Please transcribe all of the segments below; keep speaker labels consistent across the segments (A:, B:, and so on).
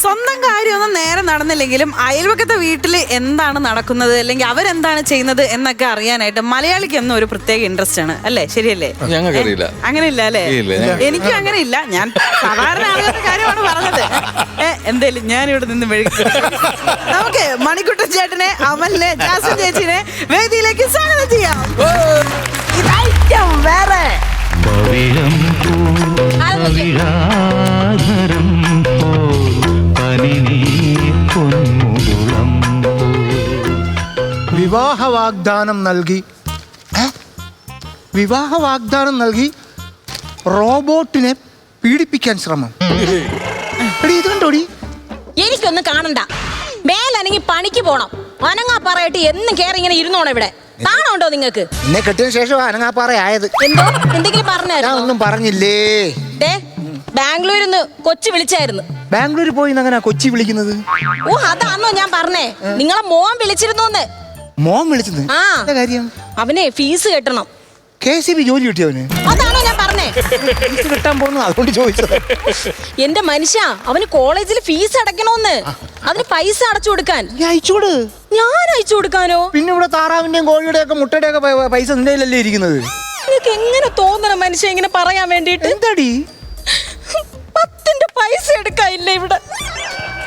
A: സ്വന്തം കാര്യമൊന്നും നേരെ നടന്നില്ലെങ്കിലും അയൽവക്കത്തെ വീട്ടിൽ എന്താണ് നടക്കുന്നത് അല്ലെങ്കിൽ അവരെന്താണ് ചെയ്യുന്നത് എന്നൊക്കെ അറിയാനായിട്ട് മലയാളിക്ക് എന്നും ഒരു പ്രത്യേക ഇൻട്രസ്റ്റ് ആണ് അല്ലേ? ശരിയല്ലേ?
B: ഞങ്ങൾക്കറിയില്ല.
A: അങ്ങനെ ഇല്ല അല്ലേ? എനിക്കും അങ്ങനെ ഇല്ല. ഞാൻ സാധാരണ ആളുകളുടെ കാര്യമാണ് പറഞ്ഞത്. എന്തായാലും ഞാനിവിടെ നിന്ന് മെഴുകി. നമുക്ക് മണിക്കുട്ടൻ ചേട്ടനെ, അമലിനെ, ജാസ്മിൻ ചേച്ചിനെ വേദിയിലേക്ക് സ്വാഗതം ചെയ്യാം. ഇതായിരിക്കും വേറെ
C: വിവാഹ വാഗ്ദാനം നൽകി റോബോട്ടിനെ പീഡിപ്പിക്കാൻ ശ്രമം. ഇതുണ്ടോടി?
D: എനിക്കൊന്നും കാണണ്ട. മേലനങ്ങി പണിക്ക് പോണം. അനങ്ങാപ്പാറയായിട്ട് എന്നും കേറി ഇങ്ങനെ ഇരുന്നോണം ഇവിടെ. കാണുണ്ടോ നിങ്ങൾക്ക്?
C: എന്നെ കെട്ടിയതിനു ശേഷം അനങ്ങാപ്പാറ ആയത്.
D: എന്തോ എന്തെങ്കിലും പറഞ്ഞോ?
C: ഞാൻ ഒന്നും പറഞ്ഞില്ലേ.
D: ബാംഗ്ലൂരിൽ നിന്ന് കൊച്ചി വിളിച്ചായിരുന്നു.
C: ബാംഗ്ലൂരിൽ പോയി അങ്ങനെ കൊച്ചി വിളിക്കുന്നത്?
D: ഓ, അതാണോ ഞാൻ പറഞ്ഞേ? നിങ്ങളെ മോൻ വിളിച്ചിരുന്നു.
C: മോൻ വിളിച്ചത്?
D: ആ,
C: കാര്യം
D: അവനെ ഫീസ് കെട്ടണം.
C: KCB ജോലി കിട്ടിയവന്?
D: അതാണോ ഞാൻ പറഞ്ഞേ?
C: ഫീസ് കിട്ടാൻ പോകുന്നത് അതുകൊണ്ട് ചോദിച്ചത്.
D: എന്റെ മനുഷ്യ, അവന് കോളേജിൽ ഫീസ് അടയ്ക്കണോന്ന്. അതിന് പൈസ അടച്ചു കൊടുക്കാൻ.
C: അയച്ചോട്.
D: ഞാൻ അയച്ചു കൊടുക്കാനോ?
C: പിന്നെ ഇവിടെ താറാവിന്റെയും കോഴിയുടെ ഒക്കെ മുട്ടയുടെ ഒക്കെ പൈസ നിന്റെയിലല്ലേ ഇരിക്കുന്നത്?
D: നിനക്ക് എങ്ങനെ തോന്നണം മനുഷ്യ ഇങ്ങനെ പറയാൻ വേണ്ടിട്ട്?
C: എന്താടി?
D: 10ന്റെ പൈസ എടുക്കാനില്ല ഇവിടെ.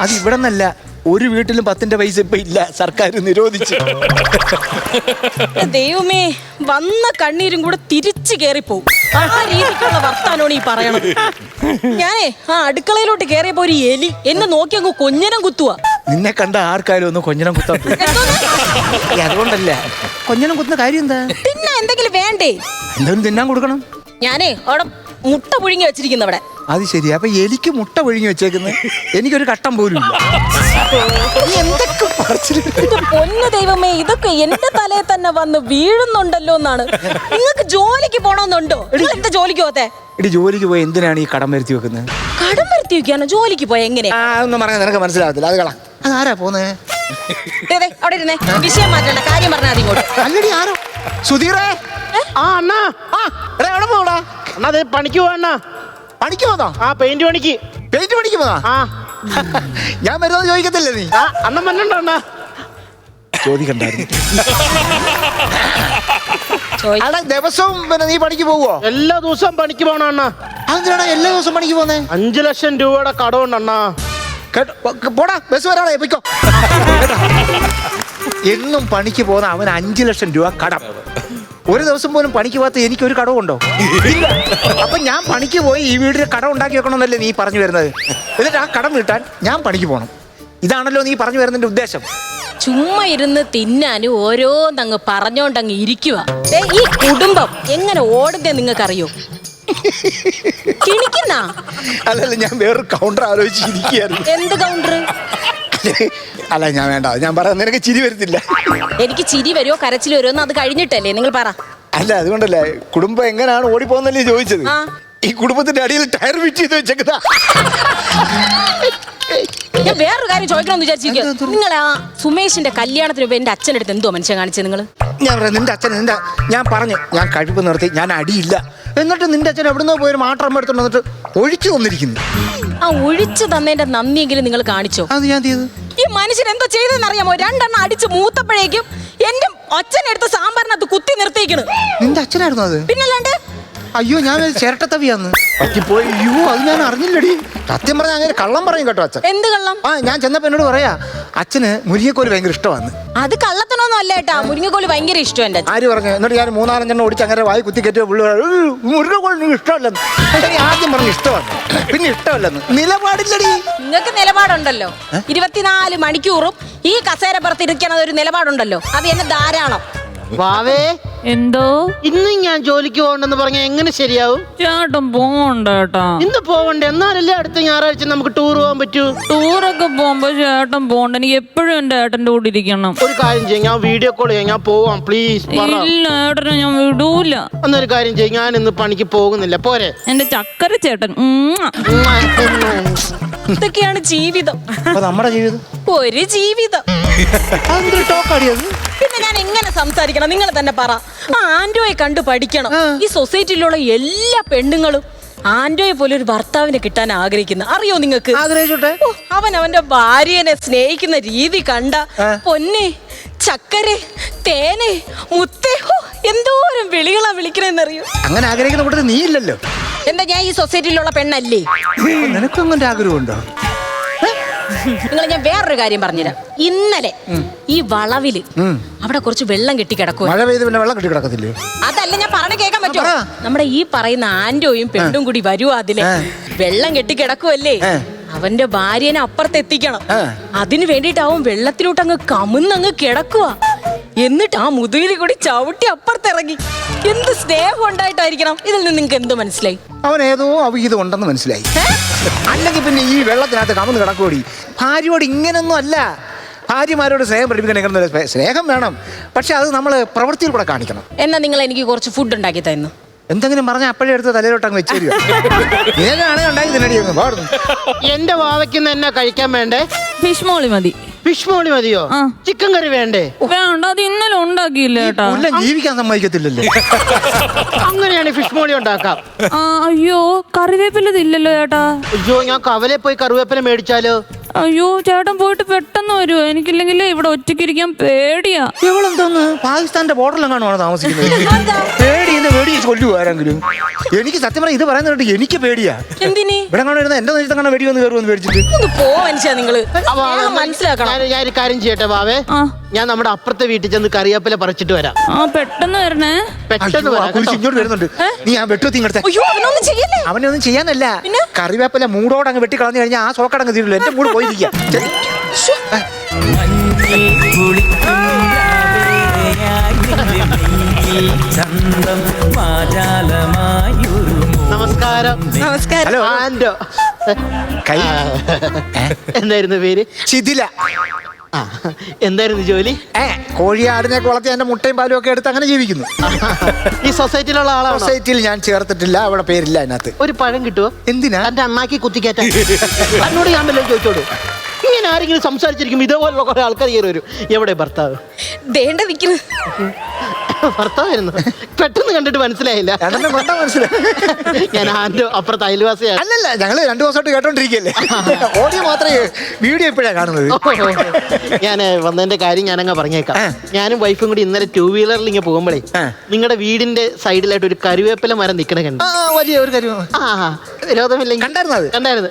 C: അത് ഇവിടെ നിന്നല്ല, ഒരു വീട്ടിലും 10ന്റെ പൈസ ഇപ്പൊ ഇല്ല, സർക്കാർ നിരോധിച്ചു.
D: ദൈവമേ, വന്ന കണ്ണീരും കൂടെ തിരിച്ചു കേറിപ്പോവും. ആ രീതിക്കുള്ള വർത്താനോണ് ഈ പറയണത്. ഞാനേ അടുക്കളയിലോട്ട് കേറിയപ്പോ ഒരു എലി എന്നെ നോക്കി അങ്ങ് കൊഞ്ഞനം കുത്തുവാ.
C: നിന്നെ കണ്ട ആർക്കാരും ഒന്ന് കൊഞ്ഞനം കുത്താൻ. അതുകൊണ്ടല്ല, കൊഞ്ഞനം കുത്തുന്ന കാര്യം എന്താ?
D: പിന്നെ എന്തെങ്കിലും വേണ്ടേ?
C: എന്തെങ്കിലും തിന്നാൻ കൊടുക്കണം. ഞാനേ
D: അവിടെ മുട്ട പുഴുങ്ങി വെച്ചിരിക്കുന്നവിടെ.
C: അത് ശരി. അപ്പൊ എലിക്ക് മുട്ട പുഴുങ്ങി വെച്ചേക്കുന്നത്, എനിക്കൊരു കട്ടം പോലും ഇല്ല. എന്തൊക്കെ
D: പൊന്നു ദൈവമേ, ഇതൊക്കെ എന്റെ തലയിൽ തന്നെ വന്ന് വീഴുന്നുണ്ടല്ലോ എന്നാണ്. നിങ്ങൾക്ക് ജോലിക്ക് പോണോന്നുണ്ടോ? എന്താ ജോലിക്ക് പോത്തെ?
C: ഇടി, ജോലിക്ക് പോയി എന്തിനാണ് ഈ കടം വരുത്തി വെക്കുന്നത്?
D: കടം വരുത്തി വെക്കാനോ? ജോലിക്ക് പോയ എങ്ങനെ?
C: ഒന്നും പറഞ്ഞാൽ നിനക്ക് മനസ്സിലാവത്തില്ല. അത് കള. അതാരാ പോന്നേ?
D: അവിടെ ഇരുന്നേ, വിഷയം മാറ്റണ്ട, കാര്യം പറഞ്ഞാൽ മതി. ഇങ്ങോട്ട്
C: അല്ലടി, ആരോ? സുധീറേ.
E: അണ്ണാ,
C: എവിടെ പോടാ?
E: അണ്ണാ അതെ പണിക്ക് പോവാ.
C: പണിക്ക് പോന്നോ?
E: പെയിന്റ് പണിക്ക്.
C: പെയിന്റ് പണിക്ക് പോന്നാ? ഞാൻ വരുന്നത് ചോദിക്കത്തില്ലേ നീ?
E: അണ്ണൻ വന്നോ? അണ്ണാ
C: ചോദിക്കണ്ടായിരുന്നു. ദിവസവും പിന്നെ നീ പണിക്ക് പോവോ?
E: എല്ലാ ദിവസവും പണിക്ക് പോണ അണ്ണാ.
C: അതെന്തിനാണ് എല്ലാ ദിവസവും പണിക്ക് പോന്നേ?
E: 5 ലക്ഷം രൂപയുടെ കടമുണ്ട് അണ്ണാ.
C: പോടാ, ബസ് വരാളെ പോയിക്കോ. എന്നും പണിക്ക് പോകുന്ന അവൻ 5 ലക്ഷം രൂപ കടം. ഒരു ദിവസം പോലും പണിക്ക് പോകാത്ത എനിക്കൊരു കടവുണ്ടോ? അപ്പൊ ഞാൻ പണിക്ക് പോയി ഈ വീടിന് കടം ഉണ്ടാക്കി വെക്കണമെന്നല്ലേ നീ പറഞ്ഞു വരുന്നത്? എന്നിട്ട് ആ കടം വീട്ടാൻ ഞാൻ പണിക്ക് പോകണം. ഇതാണല്ലോ നീ പറഞ്ഞു വരുന്നതിന്റെ ഉദ്ദേശം.
D: ചുമ്മാ ഇരുന്ന് തിന്നാനും ഓരോന്നങ്ങ് പറഞ്ഞോണ്ടങ്ങ് ഇരിക്കുക. ഈ കുടുംബം എങ്ങനെ ഓടുന്നേ നിങ്ങൾക്കറിയോ? കിണിക്കുന്ന
C: അല്ലല്ല, ഞാൻ വേറൊരു കൗണ്ടർ ആലോചിച്ചിരിക്കുകയായിരുന്നു.
D: എന്ത് കൗണ്ടർ?
C: അല്ല, ഞാൻ വേണ്ട, ഞാൻ പറയാം. നിനക്ക് ചിരി വരുത്തില്ല.
D: എനിക്ക് ചിരി വരുമോ കരച്ചിൽ വരുമോ എന്ന് അത് കഴിഞ്ഞിട്ടല്ലേ നിങ്ങൾ പറ.
C: അല്ല, അതുകൊണ്ടല്ലേ കുടുംബം എങ്ങനെയാണ് ഓടിപ്പോന്നല്ലേ ചോദിച്ചത്. ഈ കുടുംബത്തിന്റെ അടിയിൽ ടയർ ഫിറ്റ് ചെയ്ത് വെച്ചേക്കുന്നതാ.
D: ഞാൻ വേറൊരു കാര്യം ചോദിക്കണമെന്ന് വിചാരിച്ചിരിക്കുക. നിങ്ങൾ ആ സുമേഷിന്റെ കല്യാണത്തിന് മുമ്പ് എന്റെ അച്ഛനടുത്ത് എന്തോ മനുഷ്യൻ കാണിച്ചത് നിങ്ങൾ?
C: ഞാൻ പറയാം, നിന്റെ അച്ഛൻ ഞാൻ പറഞ്ഞു, ഞാൻ കഴിപ്പ് നിർത്തി, ഞാൻ അടിയില്ല. എന്നിട്ട് നിന്റെ അച്ഛൻ എവിടുന്നോ പോയൊരു മാട്ടം എടുത്തോണ്ട് വന്നിട്ട് ഒഴിച്ചു തന്നിരിക്കുന്നു.
D: ആ ഒഴിച്ചു തന്നതിന്റെ നന്ദിയെങ്കിലും നിങ്ങൾ കാണിച്ചോ?
C: അത് ഞാൻ ചെയ്തു.
D: ഈ മനുഷ്യൻ എന്തോ ചെയ്തെന്ന് അറിയാമോ? 2 എണ്ണം അടിച്ച് മൂത്തപ്പോഴേക്കും എന്റെ അച്ഛനെടുത്ത സാമ്പാറിനകത്ത് കുത്തി നിർത്തിയിരിക്കണ്.
C: നിന്റെ അച്ഛനായിരുന്നു അത്?
D: പിന്നല്ലാണ്ട്.
C: അയ്യോ, ഞാൻ ചിരട്ടത്തവിയാന്ന് പറ്റിപ്പോയി. അയ്യോ, അത് ഞാൻ അറിഞ്ഞില്ലടി. സത്യം പറഞ്ഞാൽ അങ്ങനെ കള്ളം പറയും കേട്ടോ അച്ഛൻ.
D: എന്ത് കള്ളം?
C: ഞാൻ ചെന്നപ്പോ എന്നോട് പറയാ, അച്ഛന് മുരിങ്ങക്കോല് ഭയങ്കര ഇഷ്ടമാണ്.
D: അത് കള്ളത്തനൊന്നും അല്ല കേട്ടാ, മുരിങ്ങക്കോല് ഭയങ്കര ഇഷ്ടം എന്റെ അച്ഛൻ.
C: ആര് പറഞ്ഞു? എന്നിട്ട് ഞാൻ 3-4 ഓടിച്ച് അങ്ങനെ വായി കുത്തി കയറ്റിയ മുരിങ്ങക്കോല് നിങ്ങൾക്ക് ഇഷ്ടമല്ലെന്ന്. ആദ്യം പറഞ്ഞു ഇഷ്ടമാണ്, പിന്നെ ഇഷ്ടമല്ലെന്ന്. നിലപാടില്ലടി.
D: നിങ്ങൾക്ക് നിലപാടുണ്ടല്ലോ. 24 മണിക്കൂറും ഈ കസേരപ്പുറത്ത് ഇരിക്കണത് ഒരു നിലപാടുണ്ടല്ലോ, അത് എന്നെ ധാരാളം.
E: വാവേ,
F: എന്തോ
E: ഇന്നും ഞാൻ ജോലിക്ക് പോകണ്ടെന്ന് പറഞ്ഞ എങ്ങനെ ശരിയാവും?
F: ചേട്ടൻ പോകണ്ട കേട്ടാ.
E: ഇന്ന് പോവണ്ടേ? എന്നാലല്ലേ അടുത്ത ഞായറാഴ്ച നമുക്ക് ടൂർ പോകാൻ പറ്റൂ.
F: ടൂറൊക്കെ പോകുമ്പോ ചേട്ടൻ പോകണ്ട. എനിക്ക് എപ്പോഴും എന്റെ ഏട്ടന്റെ കൂടെ ഇരിക്കണം.
E: ഒരു കാര്യം ചെയ്യും, ഞാൻ വീഡിയോ കോൾ ചെയ്യാം. ഞാൻ പോവാം, പ്ലീസ്.
F: ഇല്ല, ഏട്ടനെ ഞാൻ വിടൂല.
E: എന്നൊരു കാര്യം ചെയ്യും, ഞാൻ ഇന്ന് പണിക്ക് പോകുന്നില്ല. പോരെ
F: എന്റെ ചക്കര ചേട്ടൻ.
D: ഇതൊക്കെയാണ് ജീവിതം.
C: നമ്മുടെ ജീവിതം
D: ഒരു ജീവിതം. പിന്നെ ഞാൻ എങ്ങനെ സംസാരിക്കണം? നിങ്ങൾ തന്നെ പറ. ആ ആൻഡ്രോയെ കണ്ടു പഠിക്കണം. ഈ സൊസൈറ്റിയിലുള്ള എല്ലാ പെണ്ണുങ്ങളും ആന്റോയെ പോലെ ഒരു ഭർത്താവിനെ കിട്ടാൻ ആഗ്രഹിക്കുന്ന അറിയോ നിങ്ങൾക്ക്?
C: ആഗ്രഹിച്ചോട്ടെ.
D: അവൻ അവന്റെ ഭാര്യനെ സ്നേഹിക്കുന്ന രീതി കണ്ട പൊന്നെ ചക്കരെ തേനെ മുത്തേ എന്തോരം വിളികളാ വിളിക്കണെന്നറിയോ?
C: അങ്ങനെ ആഗ്രഹിക്കുന്ന കൂട്ടത്തിൽ നീ ഇല്ലല്ലോ.
D: എന്താ ഞാൻ ഈ സൊസൈറ്റിയിലുള്ള പെണ്ണല്ലേ?
C: നിനക്കും അങ്ങനെ ആഗ്രഹമുണ്ടോ?
D: നിങ്ങൾ ഞാൻ വേറൊരു കാര്യം പറഞ്ഞുതരാം. ഇന്നലെ ഈ വളവില് അവിടെ കുറച്ച് വെള്ളം കെട്ടി കിടക്കുക.
C: മഴ പെയ്ത് പിന്നെ വെള്ളം കെട്ടി കിടക്കത്തില്ലേ?
D: അതല്ല ഞാൻ പറഞ്ഞു കേൾക്കാൻ പറ്റുമോ? നമ്മുടെ ഈ പറയുന്ന ആന്റോയും പെണ്ണും കൂടി വരുവാ അതില്. വെള്ളം കെട്ടി കിടക്കുവല്ലേ, അവന്റെ ഭാര്യനെ അപ്പുറത്തെത്തിക്കണം. അതിന് വേണ്ടിട്ട് അവൻ വെള്ളത്തിലോട്ട് അങ്ങ് കമുന്നങ്ങ് കിടക്കുക. എന്നിട്ട് ആ മുതുകിൽ കൂടി ചവിട്ടി അപ്പുറത്തിറങ്ങി. എന്ത് സ്നേഹം ഉണ്ടായിട്ടായിരിക്കണം. ഇതിൽ നിന്ന് നിങ്ങൾക്ക് എന്ത് മനസ്സിലായി?
C: അവൻ ഏതോ അവിഹിതം ഉണ്ടെന്ന് മനസ്സിലായി. അല്ലെങ്കിൽ പിന്നെ ഈ വെള്ളത്തിനകത്ത് കമന്ന് കിടക്കൂടി. ഭാര്യയോട് ഇങ്ങനൊന്നും അല്ല. ഭാര്യമാരോട് സ്നേഹം പഠിപ്പിക്കണമെങ്കിൽ സ്നേഹം വേണം, പക്ഷെ അത് നമ്മൾ പ്രവൃത്തിയിൽ കൂടെ കാണിക്കണം.
D: എന്നാ നിങ്ങൾ എനിക്ക് കുറച്ച് ഫുഡ് ഉണ്ടാക്കി തന്നു.
C: എന്തെങ്കിലും പറഞ്ഞാൽ അപ്പോഴേ എടുത്ത് തലയിലോട്ട് അങ്ങ് വെച്ചേരുക. ഏതാണ് ഉണ്ടാക്കി തിന്നടി പാടുന്നു.
E: എന്റെ വാവയ്ക്കുന്ന എന്നാ കഴിക്കാൻ വേണ്ടേ?
F: ഫിഷ് മോളി മതി.
E: ഫിഷ് മോളി മതിയോ? ചിക്കൻ കറി വേണ്ടേ?
F: വേണ്ട, അത് ഇന്നലെ ഉണ്ടാക്കിയില്ല ചേട്ടാ.
C: ജീവിക്കാൻ സമ്മതിക്കത്തില്ലല്ലേ?
E: അങ്ങനെയാണ് ഫിഷ് മോളി ഉണ്ടാക്കാം.
F: അയ്യോ കറിവേപ്പില ഇല്ലല്ലോ ചേട്ടാ.
E: അയ്യോ ഞാൻ കവലെ പോയി കറിവേപ്പില മേടിച്ചാലോ?
F: അയ്യോ ചേട്ടൻ പോയിട്ട് പെട്ടെന്ന് വരുമോ? എനിക്കില്ലെങ്കിൽ ഇവിടെ ഒറ്റയ്ക്ക് ഇരിക്കാൻ പേടിയാ.
C: ഇവളെന്തോന്ന് പാകിസ്ഥാന്റെ ബോർഡറിലും കാണുവാണ് താമസിക്കുന്നത്? പേടിയെന്ന് പേടിച്ച് കൊല്ലുവോ ആരെങ്കിലും? എനിക്ക് സത്യം പറയാം, ഇത് പറയുന്നത് എനിക്ക് പേടിയാ.
D: എന്തിന്
C: ഇവിടെ കാണുന്ന എന്റെ നേരത്തെ കാണാൻ വെടി വന്ന് കയറുമെന്ന് പേടിച്ചിട്ട്.
D: ഒന്ന് പോ മനുഷ്യ നിങ്ങള്. മനസ്സിലാക്കണം.
E: ഞാൻ ഒരു കാര്യം ചെയ്യട്ടെ ബാവേ, ഞാൻ നമ്മുടെ അപ്പുറത്തെ വീട്ടിൽ ചെന്ന് കറിവേപ്പില പറിച്ചിട്ട് വരാം.
F: പെട്ടെന്ന് വരണേ.
E: പെട്ടെന്ന്
C: ഇങ്ങോട്ട് വരുന്നുണ്ട്. നീ ആ വെട്ടുത്തി ഇങ്ങോട്ട്. അവനെ ഒന്നും ചെയ്യാനല്ല, കറിവേപ്പില മൂടോട് അങ്ങ് വെട്ടി കളഞ്ഞു കഴിഞ്ഞാൽ ആ സോക്കടങ്ങ് തീരുള്ളൂ. എന്റെ മൂട് പോയിരിക്കാം.
E: നമസ്കാരം.
D: നമസ്കാരം.
C: ഹലോ
E: ആന്റോ. എന്തായിരുന്നു പേര്?
C: ശിഥില.
E: എന്തായിരുന്നു ജോലി?
C: കോഴിയാടിനെയൊക്കെ വളർത്തി അതിന്റെ മുട്ടയും പാലും ഒക്കെ എടുത്ത് അങ്ങനെ ജീവിക്കുന്നു.
E: ഈ സൊസൈറ്റിയിലുള്ള ആളാണ്.
C: സൊസൈറ്റിയിൽ ഞാൻ ചേർത്തിട്ടില്ല, അവിടെ പേരില്ല അതിനകത്ത്.
E: ഒരു പഴം കിട്ടുമോ?
C: എന്തിനാ?
E: എന്റെ അണ്ണാക്കി കുത്തിക്കയറ്റാൻ. എന്നോട് ഞാൻ വല്ലതും ചോദിച്ചോളൂ. ഇങ്ങനെ ആരെങ്കിലും സംസാരിച്ചിരിക്കും ഇതേപോലുള്ള കുറെ ആൾക്കാർ കയറി വരും. എവിടെ ഭർത്താവ്?
D: ദേണ്ട നിക്കുന്നു.
E: ഭർത്താവായിരുന്നു. പെട്ടെന്ന് കണ്ടിട്ട് മനസ്സിലായില്ല. ഞാൻ ആന്റോ അപ്പുറത്ത് അയൽവാസിയാണ്.
C: അല്ലല്ല, ഞങ്ങള് 2 ദിവസമായിട്ട് കേട്ടോണ്ടിരിക്കല്ലേ. ഓഡിയോ മാത്രമേ, വീഡിയോ ഇപ്പോഴാ കാണുന്നത്.
E: ഞാൻ വന്നതിന്റെ കാര്യം ഞാനങ്ങ് പറഞ്ഞേക്കാം. ഞാനും വൈഫും കൂടി ഇന്നലെ 2 വീലറിൽ ഇങ്ങനെ പോകുമ്പോഴേ നിങ്ങളുടെ വീടിന്റെ സൈഡിലായിട്ട് ഒരു കരുവേപ്പില മരം നിക്കണ കണ്ടു.
C: വലിയ ഒരു കാര്യം.
E: വിരോധമില്ലെങ്കിൽ
C: കണ്ടായിരുന്നു.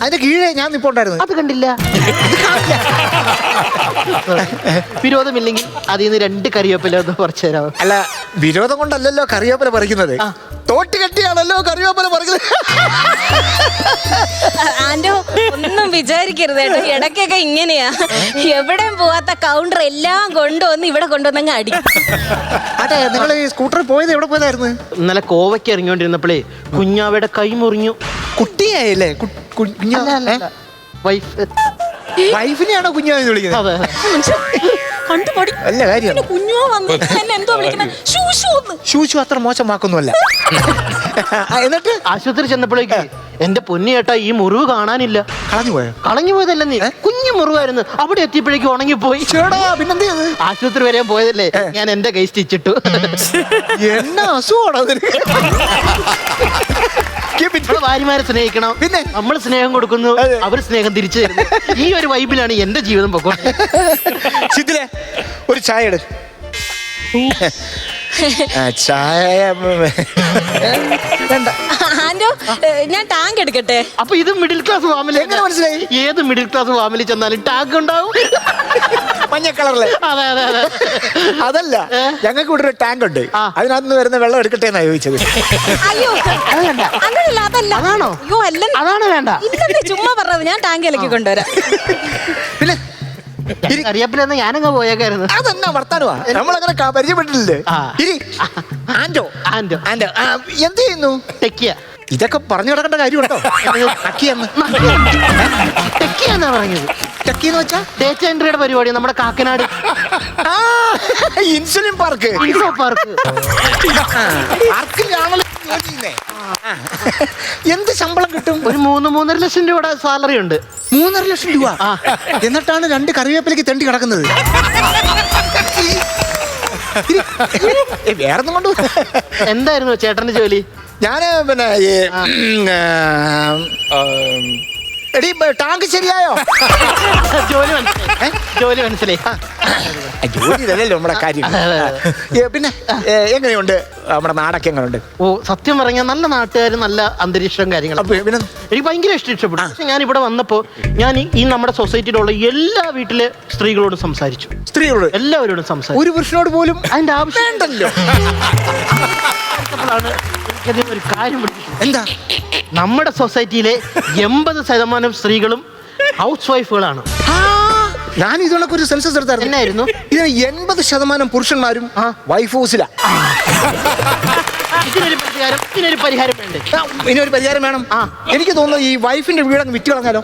C: അതിന്റെ കീഴേ ഞാൻ ഇപ്പൊ ഉണ്ടായിരുന്നു.
E: അത് കണ്ടില്ല. വിരോധമില്ലെങ്കിൽ അതിൽ നിന്ന് 2 കറിവേപ്പില ഒന്ന് പറിച്ചു തരാമോ?
C: അല്ല, വിരോധം കൊണ്ടല്ലല്ലോ കറിവേപ്പില പറിക്കുന്നത്. തോട്ട് കെട്ടിയാണല്ലോ കറിവേപ്പില പറിക്കുന്നത്.
D: ആന്റോ ഒന്നും വിചാരിക്കരുത് കേട്ടോ. ഇടയ്ക്കൊക്കെ ഇങ്ങനെയാ. എവിടെയും പോവാത്ത കൗണ്ടർ എല്ലാം കൊണ്ടുവന്ന് ഇവിടെ കൊണ്ടുവന്നങ്ങ് അടി.
C: അതെ, നിങ്ങൾ ഈ സ്കൂട്ടറിൽ പോയത് എവിടെ പോയതായിരുന്നു?
E: ഇന്നലെ കോവയ്ക്ക് ഇറങ്ങിക്കൊണ്ടിരുന്നപ്പോഴേ കുഞ്ഞാവയുടെ കൈ മുറിഞ്ഞു.
C: കുട്ടിയായില്ലേ? വൈഫിനെയാണോ കുഞ്ഞാന്ന് വിളിക്കുന്നത്? അല്ല കാര്യം. ശൂശു അത്ര മോശം വാക്കൊന്നുമല്ല. എന്നിട്ട്
E: ആശുപത്രി ചെന്നപ്പോഴേക്ക് എന്റെ പൊന്നി ചേട്ടാ ഈ മുറിവ് കാണാനില്ല. കളഞ്ഞു പോയതല്ല നീ, കുഞ്ഞു മുറിവായിരുന്നു. അവിടെ എത്തിയപ്പോഴേക്കും ഉണങ്ങിപ്പോയി.
C: പിന്നെന്ത് ചെയ്ത്?
E: ആശുപത്രി വരെ പോയതല്ലേ, ഞാൻ എന്റെ കൈ സ്റ്റിച്ചിട്ടു.
C: എന്നാ അസുഖമാണോ?
E: ഭാര്യമാരെ സ്നേഹിക്കണം, പിന്നെ നമ്മൾ സ്നേഹം കൊടുക്കുന്നു, അവർ സ്നേഹം തിരിച്ചു തരുന്നു. ഈ ഒരു വൈബിലാണ് എന്റെ ജീവിതം പൊക്കോട്ടെ.
C: ശിഥിലേ, ഒരു ചായ എടു. ചായ
D: ആന്റോ ഞാൻ ടാങ്ക് എടുക്കട്ടെ.
E: അപ്പൊ ഇത് മിഡിൽ ക്ലാസ് ഫാമിലി.
C: എങ്ങനെ മനസ്സിലായി?
E: ഏത് മിഡിൽ ക്ലാസ് ഫാമിലി ചെന്നാലും ടാങ്ക് ഉണ്ടാവും.
C: മഞ്ഞ കളറിലെ.
E: അതെ അതെ അതെ.
C: അതല്ല, ഞങ്ങൾക്ക് ഇവിടെ ഒരു ടാങ്ക് ഉണ്ട്. അതിനകത്ത് വരുന്ന വെള്ളം എടുക്കട്ടെ എന്നാ ചോദിച്ചത്.
D: അയ്യോ അങ്ങനല്ല, അതല്ല.
E: അതാണോ?
D: അയ്യോ അല്ല, അതാണ് വേണ്ട. ഇന്നത്തെ ചുമ്മാ പറഞ്ഞത്. ഞാൻ ടാങ്കിലേക്ക് കൊണ്ടുവരാം.
C: പിന്നെ
E: അറിയപ്പില്ലെന്ന് ഞാനങ്ങ് പോയേക്കായിരുന്നു.
C: അതെന്നാ വർത്താനമാ, നമ്മളങ്ങനെ പരിചയപ്പെട്ടില്ലേ? ആന്റോ ആന്റോ ആന്റോ എന്ത് ചെയ്യുന്നു?
E: ടെക്കിയ.
C: ഇതൊക്കെ പറഞ്ഞു കിടക്കേണ്ട കാര്യമുണ്ടോ?
E: ടെക്കിയെന്നാ പറഞ്ഞത്.
C: ടെക്കിന്ന് വെച്ചാ
E: ഡേറ്റ എൻട്രിയുടെ പരിപാടി നമ്മുടെ കാക്കനാട്
C: ഇൻസുലിൻ പാർക്ക്. എന്ത് ശമ്പളം കിട്ടും?
E: ഒരു 3-3.5 ലക്ഷം രൂപയുടെ സാലറി ഉണ്ട്.
C: 3.5 ലക്ഷം രൂപ. എന്നിട്ടാണ് 2 കറിവേപ്പിലേക്ക് തെണ്ടി കിടക്കുന്നത്.
E: വേറൊന്നും കൊണ്ട്. എന്തായിരുന്നു ചേട്ടന്റെ ജോലി?
C: ഞാന് പിന്നെ എടീ ടാങ്ക് ശരിയായോ?
E: ജോലി മനസ്സിലായി.
C: ജോലി ഇതല്ലല്ലോ നമ്മുടെ കാര്യം. പിന്നെ എങ്ങനെയുണ്ട് നമ്മുടെ നാടൊക്കെ എങ്ങനെയുണ്ട്?
E: ഓ സത്യം പറഞ്ഞാൽ നല്ല നാട്ടുകാരും നല്ല അന്തരീക്ഷവും കാര്യങ്ങളും
C: പിന്നെ
E: എനിക്ക് ഭയങ്കര ഇഷ്ടപ്പെട്ടു. പക്ഷെ ഞാൻ ഇവിടെ വന്നപ്പോ ഞാൻ ഈ നമ്മുടെ സൊസൈറ്റിയിലുള്ള എല്ലാ വീട്ടിലെ സ്ത്രീകളോടും സംസാരിച്ചു.
C: സ്ത്രീകളോട്
E: എല്ലാവരോടും സംസാരിച്ചു.
C: ഒരു പുരുഷനോട് പോലും
E: അതിന്റെ ആവശ്യം
C: ഉണ്ടല്ലോ.
E: ഒരു കാര്യം
C: എന്താ?
E: നമ്മുടെ സൊസൈറ്റിയിലെ 80% സ്ത്രീകളും ഹൗസ് വൈഫുകളാണ്.
C: ഞാൻ ഇതുകൊണ്ടൊക്കെ ഒരു സെൻസസ് എടുത്തായിരുന്നു.
E: എന്നായിരുന്നു?
C: ഇതിന് 80% പുരുഷന്മാരും വൈഫ് ഹൗസിലാ.
E: ഇതിനൊരു പരിഹാരം വേണ്ടേ?
C: ഇതിനൊരു പരിഹാരം വേണം. എനിക്ക് തോന്നുന്നു ഈ വൈഫിന്റെ വീടങ്ങ് വിറ്റ് കളഞ്ഞാലോ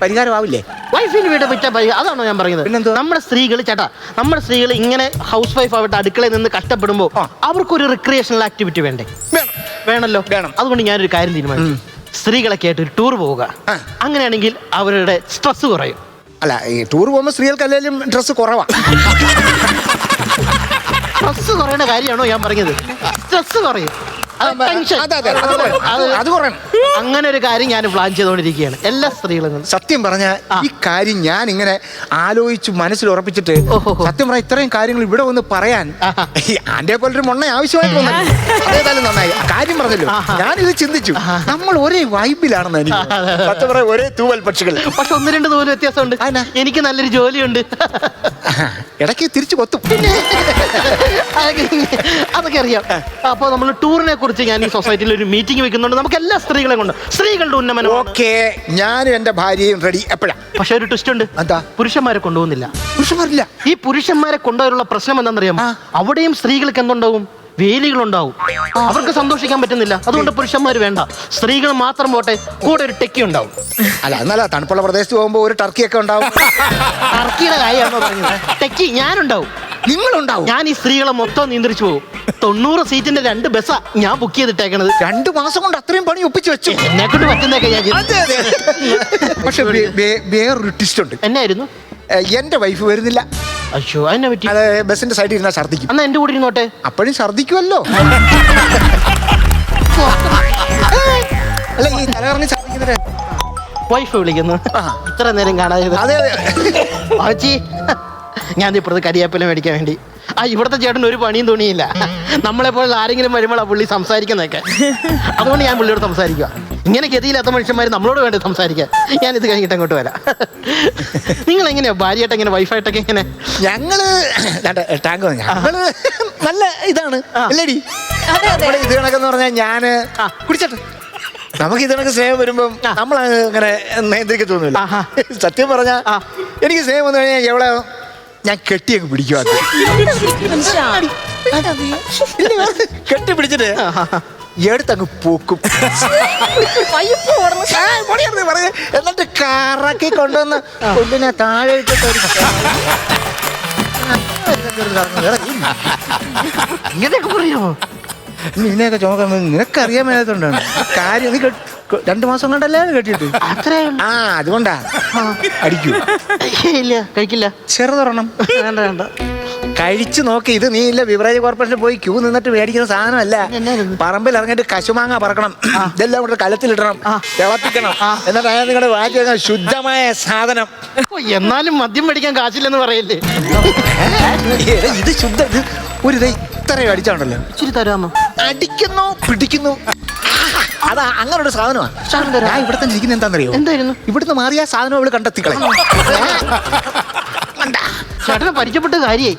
C: പരിഹാരമാവില്ലേ?
E: വൈഫിന്റെ വീട് വിറ്റ അതാണോ ഞാൻ പറയുന്നത്? നമ്മുടെ സ്ത്രീകൾ ഇങ്ങനെ ഹൗസ് വൈഫ് ആവട്ടെ അടുക്കളയിൽ നിന്ന് കഷ്ടപ്പെടുമ്പോ അവർക്കൊരു റിക്രിയേഷണൽ ആക്ടിവിറ്റി വേണ്ടേ? വേണല്ലോ. അതുകൊണ്ട് ഞാനൊരു കാര്യം തീരുമാനിച്ചു. സ്ത്രീകളൊക്കെ ആയിട്ട് ഒരു ടൂർ പോവുക. അങ്ങനെയാണെങ്കിൽ അവരുടെ സ്ട്രെസ് കുറയും.
C: അല്ല, ഈ ടൂർ പോകുമ്പോൾ സ്ത്രീകൾക്ക് അല്ലെങ്കിലും ഡ്രസ്സ് കുറവാ.
E: സ്ട്രെസ് കുറയേണ്ട കാര്യമാണോ ഞാൻ പറഞ്ഞത്? സ്ട്രെസ് കുറയും. അങ്ങനെ ഒരു കാര്യം ഞാൻ പ്ലാൻ ചെയ്തുകൊണ്ടിരിക്കുകയാണ് എല്ലാ സ്ത്രീകളും.
C: സത്യം പറഞ്ഞ ഈ കാര്യം ഞാൻ ഇങ്ങനെ ആലോചിച്ച് മനസ്സിൽ ഉറപ്പിച്ചിട്ട് സത്യം പറഞ്ഞ ഇത്രയും കാര്യങ്ങൾ ഇവിടെ വന്ന് പറയാൻ ആന്റെ പോലൊരു മൊണ്ണ ആവശ്യമായിട്ട് വന്നു. അതേതായാലും നന്നായി കാര്യം പറഞ്ഞല്ലോ. ഞാനിത് ചിന്തിച്ചു, നമ്മൾ ഒരേ വൈബിലാണെന്ന് എനിക്ക് സത്യം പറയാം. ഒരേ തൂവൽ പക്ഷികൾ.
E: പക്ഷെ 1-2 തൂവൽ വ്യത്യാസമുണ്ട്. എനിക്ക് നല്ലൊരു ജോലിയുണ്ട്.
C: ഇടയ്ക്ക് തിരിച്ചു കൊത്തും.
E: അതൊക്കെ അറിയാം. അപ്പൊ നമ്മൾ ടൂറിനെ കുറിച്ച് ഞാൻ ഈ സൊസൈറ്റിയിൽ ഒരു മീറ്റിംഗ് വെക്കുന്നുണ്ട്. നമുക്ക് എല്ലാ സ്ത്രീകളെ കൊണ്ട് സ്ത്രീകളുടെ ഉന്നമനം.
C: ഓക്കെ, ഞാനും എന്റെ ഭാര്യയും റെഡി. എപ്പോഴാ?
E: പക്ഷെ ഒരു ട്വിസ്റ്റ് ഉണ്ട്. എന്താ? പുരുഷന്മാരെ കൊണ്ടുപോകുന്നില്ല.
C: പുരുഷന്മാരില്ല. ഈ
E: പുരുഷന്മാരെ കൊണ്ടുപോയുള്ള പ്രശ്നം എന്താണെന്നറിയാം? അവിടെയും സ്ത്രീകൾക്ക് എന്തുണ്ടാവും? വേലികളുണ്ടാവും. അവർക്ക് സന്തോഷിക്കാൻ പറ്റുന്നില്ല. അതുകൊണ്ട് പുരുഷന്മാർ വേണ്ട, സ്ത്രീകൾ മാത്രം പോട്ടെ. കൂടെ ഒരു ടെക്കി ഉണ്ടാവും.
C: അല്ല എന്നല്ല, തണുപ്പുള്ള പ്രദേശത്ത് പോകുമ്പോ ഒരു ടർക്കിയൊക്കെ ഉണ്ടാവും.
E: ടർക്കിയുടെ കാര്യമാണോ പറഞ്ഞത്? ടെക്കി ഞാനുണ്ടാവും.
C: നിങ്ങളുണ്ടാവും.
E: ഞാൻ ഈ സ്ത്രീകളെ മൊത്തം നിയന്ത്രിച്ചു പോകും. 90 സീറ്റിന്റെ 2 ബസ്സാ ഞാൻ ബുക്ക് ചെയ്തിട്ടേക്കണത്.
C: 2 മാസം കൊണ്ട് അത്രയും പണി ഒപ്പിച്ചു വെച്ചു.
E: എന്നെ കൊണ്ട് പറ്റുന്നൊക്കെ ഞാൻ.
C: പക്ഷെ വേറൊരു ട്വിസ്റ്റ് ഉണ്ട്.
E: എന്നായിരുന്നു?
C: എന്റെ വൈഫ് വരുന്നില്ല.
E: അയ്യോ, അതിനെ പറ്റി?
C: അത് ബസിന്റെ സൈഡിൽ ഇരുന്നാ ഛർദിക്കും.
E: എന്നാ എന്റെ കൂടെ ഇരുന്നോട്ടെ.
C: അപ്പോഴും ഛർദിക്കുമല്ലോ. അല്ല, ഈ തലകറങ്ങി ഛർദിക്കുന്നവരെ
E: വൈഫ് വിളിക്കുന്നു. ഇത്ര നേരം കാണാതെ.
C: അതെ
E: ആച്ചി, ഞാൻ ഇപ്പുറത്ത് കരിയാപ്പില മേടിക്കാൻ വേണ്ടി. ഇവിടുത്തെ ചേട്ടൻ ഒരു പണിയും തുണിയില്ല. നമ്മളെപ്പോൾ ആരെങ്കിലും വരുമ്പോൾ ആ പുള്ളി സംസാരിക്കുന്നതൊക്കെ. അതുകൊണ്ട് ഞാൻ പുള്ളിയോട് സംസാരിക്കുക. ഇങ്ങനെ ഗതിയില്ലാത്ത മനുഷ്യന്മാർ നമ്മളോട് വേണ്ടി സംസാരിക്കാൻ. ഞാനിത് കഴിഞ്ഞിട്ട് അങ്ങോട്ട് വരാം. നിങ്ങൾ എങ്ങനെയാ ഭാര്യയായിട്ട് എങ്ങനെ വൈഫായിട്ടൊക്കെ എങ്ങനെ?
C: ഞങ്ങള് നല്ല ഇതാണ് അല്ലേടി. ഇത് കണക്കെന്ന് പറഞ്ഞാൽ ഞാന് കുടിച്ചട്ടെ. നമുക്ക് ഇത് കണക്ക് സ്നേഹം വരുമ്പം നമ്മൾ അങ്ങനെ നിയന്ത്രിക്കത്തൊന്നുമില്ല. സത്യം പറഞ്ഞാ എനിക്ക് സ്നേഹം വന്നു കഴിഞ്ഞാൽ എവിടെ ഞാൻ കെട്ടിയൊക്കെ പിടിക്കും. കെട്ടി പിടിച്ചിട്ട് എടുത്തങ്ങ് പൂക്കും. എന്നിട്ട് കറക്കി കൊണ്ടുവന്ന് കൊല്ലിനെ താഴെ ഇട്ടിട്ട്
E: ഇങ്ങനെയൊക്കെ പറയുമോ?
C: നിന്നെയൊക്കെ ചുമക്കാൻ നിനക്കറിയാൻ മേലത്തുണ്ടാണ് കാര്യം. നീ 2 മാസം കൊണ്ടല്ലേ കെട്ടിയിട്ട്? അതുകൊണ്ടാ. അടിക്കൂ?
E: ഇല്ല, കഴിക്കില്ല.
C: ചെറുതൊരെണ്ണം
E: വേണ്ട.
C: കഴിച്ചു നോക്കി. ഇത് നീ ഇല്ല ബിവറേജ് കോർപ്പറേഷനിൽ പോയി ക്യൂ നിന്നിട്ട് മേടിക്കുന്ന സാധനമല്ല. പറമ്പിൽ ഇറങ്ങിയിട്ട് കശുമാങ്ങ പറക്കണം. ഇതെല്ലാം കൂടെ കലത്തിലിടണം, തിളപ്പിക്കണം. എന്നിട്ട് അയാൾ നിങ്ങളുടെ വാറ്റി വെക്കാൻ ശുദ്ധമായ സാധനം.
E: എന്നാലും മദ്യം മേടിക്കാൻ കാശില്ലെന്ന് പറയല്ലേ?
C: ഇത് ശുദ്ധ. ഇത് ഒരു ഇത്രയും അടിച്ചാണ്ടല്ലോ.
E: ഇച്ചിരി തരാമോ?
C: അടിക്കുന്നു, പിടിക്കുന്നു. അതാ അങ്ങനെ ഒരു സാധനമാണ്. ഞാൻ ഇവിടെ തന്നെ ഇരിക്കുന്ന എന്താണെന്നറിയോ?
E: എന്തായിരുന്നു?
C: ഇവിടുന്ന് മാറിയ സാധനം അവള് കണ്ടെത്തിക്കളെ.
E: ചേട്ടനെ പരിചയപ്പെട്ട കാര്യമായി.